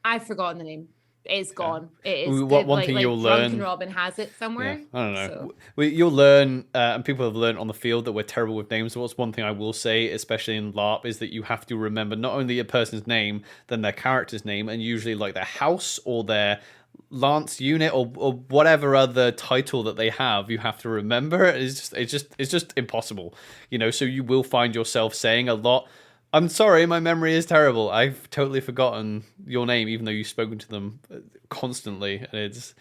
I've forgotten the name." It's gone. It is one thing you'll learn. Drunken Robin has it somewhere. Yeah, I don't know. So. You'll learn, and people have learned on the field that we're terrible with names. So what's one thing I will say, especially in LARP, is that you have to remember not only a person's name, then their character's name, and usually like their house or their lance unit or whatever other title that they have. You have to remember. It's just impossible, you know. So you will find yourself saying a lot. I'm sorry, my memory is terrible. I've totally forgotten your name, even though you've spoken to them constantly. And it's...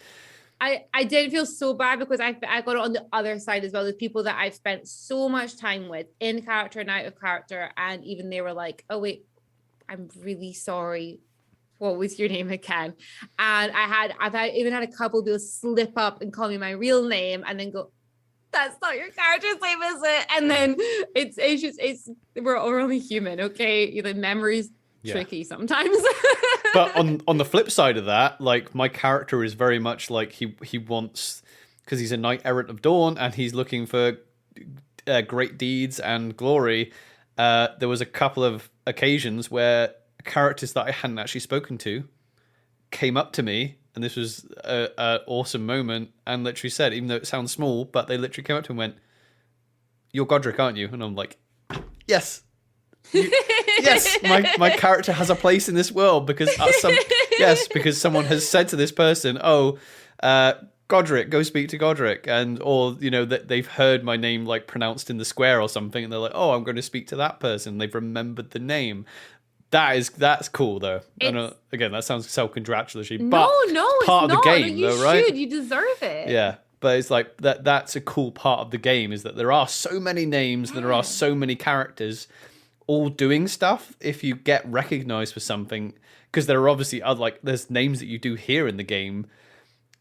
I did feel so bad because I got it on the other side as well. There's people that I've spent so much time with in character and out of character. And even they were like, oh, wait, I'm really sorry. What was your name again? And I've even had a couple people slip up and call me my real name and then go, that's not your character's name, is it? And then it's we're only human, okay? The memory's tricky sometimes. But on the flip side of that, like my character is very much like he wants, because he's a knight errant of dawn and he's looking for great deeds and glory. There was a couple of occasions where characters that I hadn't actually spoken to came up to me. And this was an awesome moment, and literally said, even though it sounds small, but they literally came up to him and went, "You're Godric, aren't you?" And I'm like, "Yes, yes, my character has a place in this world because because someone has said to this person, oh, Godric, go speak to Godric," and or you know that they've heard my name like pronounced in the square or something, and they're like, "Oh, I'm going to speak to that person." They've remembered the name. That's cool though. Again, that sounds self-congratulatory. But it's part of the game, though, right? You deserve it. Yeah, but it's like that's a cool part of the game is that there are so many names, there are so many characters, all doing stuff. If you get recognized for something, because there are obviously other there's names that you do hear in the game,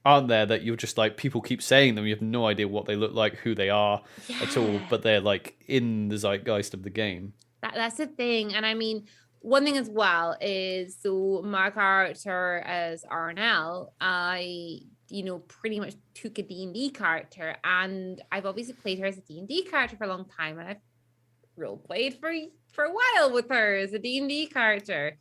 aren't there? That you're just like people keep saying them, you have no idea what they look like, who they are at all, but they're like in the zeitgeist of the game. That's the thing, and I mean. One thing as well is, so my character as Arnell, I, pretty much took a D&D character, and I've obviously played her as a D&D character for a long time, and I've role played for a while with her as a D&D character.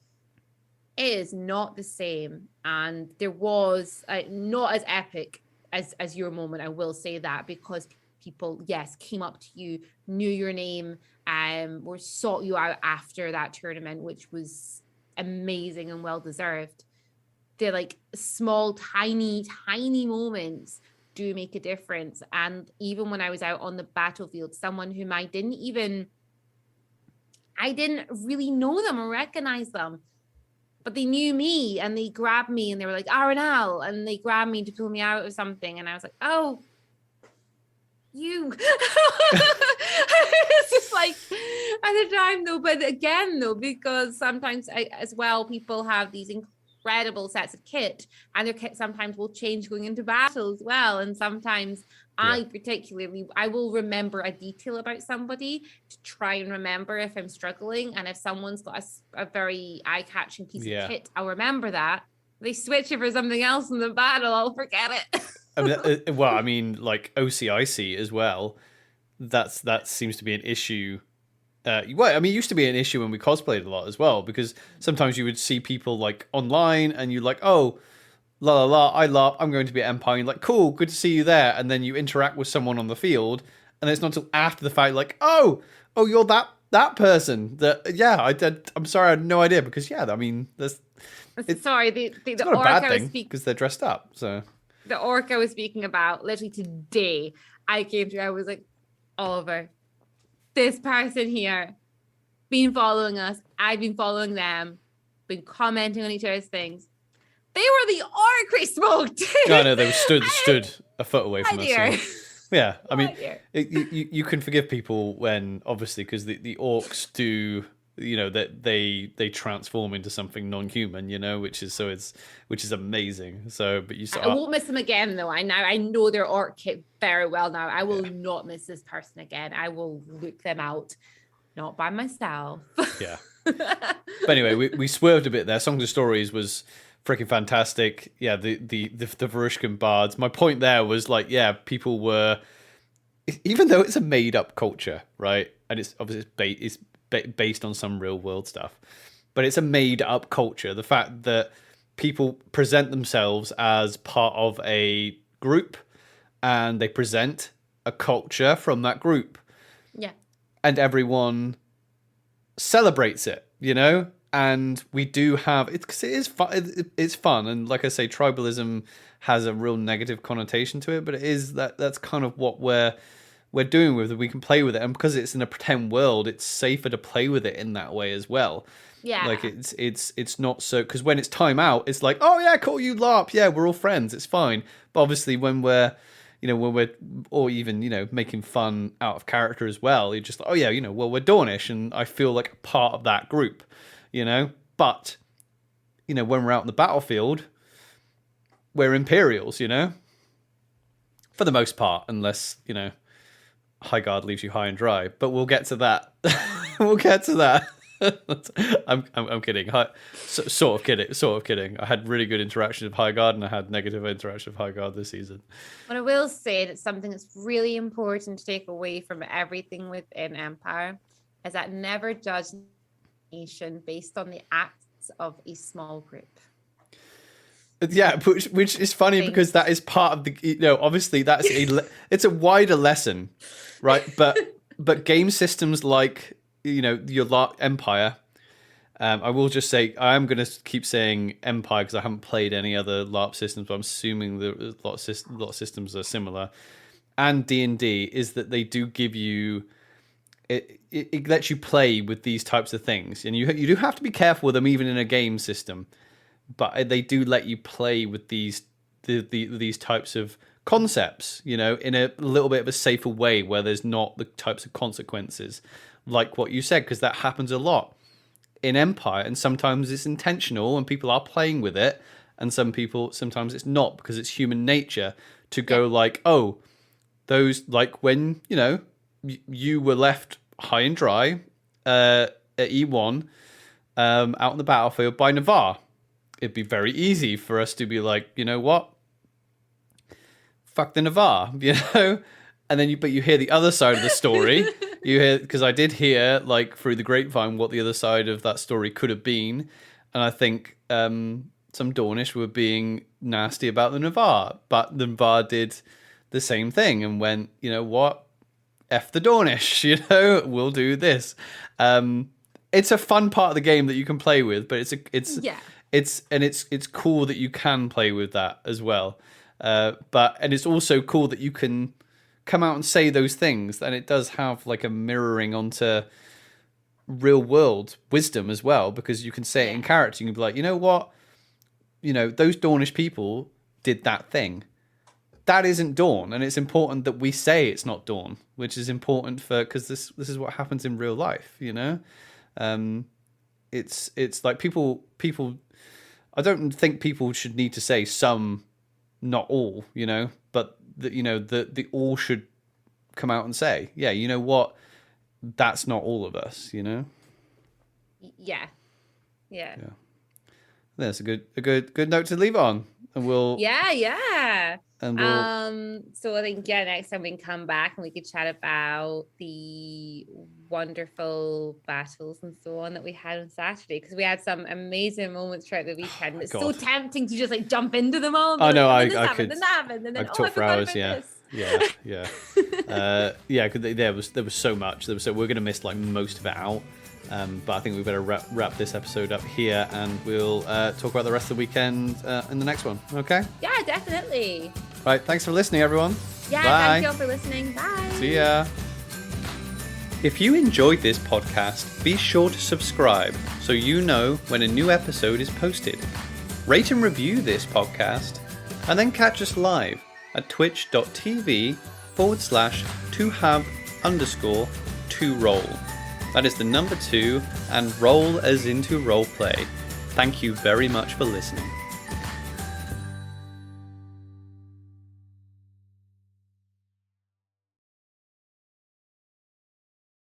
It is not the same, and there was not as epic as your moment. I will say that, because people, yes, came up to you, knew your name, or sought you out after that tournament, which was amazing and well deserved. They're like small, tiny moments do make a difference. And even when I was out on the battlefield, someone whom I didn't really know them or recognize them, but they knew me and they grabbed me and they were like, Aranal, and they grabbed me to pull me out of something. And I was like, oh, you. It's just like at the time though, but again though, because sometimes as well, people have these incredible sets of kit, and their kit sometimes will change going into battle as well. And sometimes I will remember a detail about somebody to try and remember if I'm struggling, and if someone's got a very eye-catching piece of kit, I'll remember that. They switch it for something else in the battle, I'll forget it. I mean, like OCIC as well. That seems to be an issue. Well, I mean, it used to be an issue when we cosplayed a lot as well, because sometimes you would see people like online, and you're like, oh, la la la, I LARP, I'm going to be at Empire. And you're like, cool, good to see you there. And then you interact with someone on the field, and it's not until after the fact, like, oh, you're that person. That I did. I'm sorry, I had no idea, because I mean, it's not a bad thing because they're dressed up. So the orc I was speaking about, literally today, I came to, I was like, Oliver, this person here, been following us, I've been following them, been commenting on each other's things. They were the orc we spoke to. No, they were stood a foot away from us. So. Yeah, I mean, you can forgive people when, obviously, because the orcs do, that they transform into something non-human, which is amazing. So, but I won't miss them again, though. I know their orc kit very well now. I will not miss this person again. I will look them out, not by myself. Yeah. But anyway, we swerved a bit there. Songs of Stories was freaking fantastic. Yeah, the Varushkan bards. My point there was like, people were, even though it's a made up culture, right? And it's obviously it's based on some real world stuff, but it's a made up culture. The fact that people present themselves as part of a group, and they present a culture from that group. Yeah. And everyone celebrates it, and we do have it, because it is fun. It's fun, and like I say, tribalism has a real negative connotation to it, but it is that's kind of what we're doing with it. We can play with it, and because it's in a pretend world, it's safer to play with it in that way as well. Yeah, like it's not so, because when it's time out, it's like, oh yeah, cool, you LARP, yeah, we're all friends, it's fine. But obviously when we're or even making fun out of character as well, you're just like, oh yeah, well, we're Dornish, and I feel like a part of that group. But when we're out in the battlefield, we're Imperials, for the most part, unless High Guard leaves you high and dry. But we'll get to that. We'll get to that. I'm kidding. Sort of kidding. I had really good interaction with High Guard, and I had negative interaction with High Guard this season. But I will say that something that's really important to take away from everything within Empire is that never judge nation based on the acts of a small group. Yeah, which is funny, because that is part of the, obviously that's it's a wider lesson, right? But game systems like, your LARP Empire, I will just say, I am going to keep saying Empire because I haven't played any other LARP systems, but I'm assuming that a lot of systems are similar. And D&D is that they do give you, it lets you play with these types of things, and you do have to be careful with them even in a game system, but they do let you play with these types of concepts, in a little bit of a safer way, where there's not the types of consequences like what you said, because that happens a lot in Empire, and sometimes it's intentional and people are playing with it, and sometimes it's not, because it's human nature to go like, oh, those, like when you were left high and dry at E1 out in the battlefield by Navarre, it'd be very easy for us to be like, you know what, fuck the Navarre, and then you hear the other side of the story. You hear, because I did hear, like, through the grapevine what the other side of that story could have been, and I think some Dornish were being nasty about the Navarre, but the Navarre did the same thing and went, you know what, F the Dornish, we'll do this. It's a fun part of the game that you can play with, but it's cool that you can play with that as well. And it's also cool that you can come out and say those things, and it does have like a mirroring onto real world wisdom as well, because you can say it in character. You can be like, you know what, those Dornish people did that thing, that isn't dawn, and it's important that we say it's not dawn, which is important because this is what happens in real life, you know. It's like people. I don't think people should need to say some, not all, you know, but the all should come out and say, yeah, you know what, that's not all of us, you know. Yeah. That's a good note to leave on, and we'll and so I think next time we can come back and we could chat about the wonderful battles and so on that we had on Saturday, because we had some amazing moments throughout the weekend. It's so tempting to just like jump into them all. I know, I could. Then that happened, and then talk for hours. Yeah. Because there was so much. We're going to miss like most of it out. But I think we better wrap this episode up here, and we'll talk about the rest of the weekend in the next one. Okay? Yeah, definitely. Right. Thanks for listening, everyone. Yeah, bye. Thank you all for listening. Bye. See ya. If you enjoyed this podcast, be sure to subscribe so you know when a new episode is posted. Rate and review this podcast, and then catch us live at twitch.tv/2have_2roll. That is the number 2 and roll as into role play. Thank you very much for listening.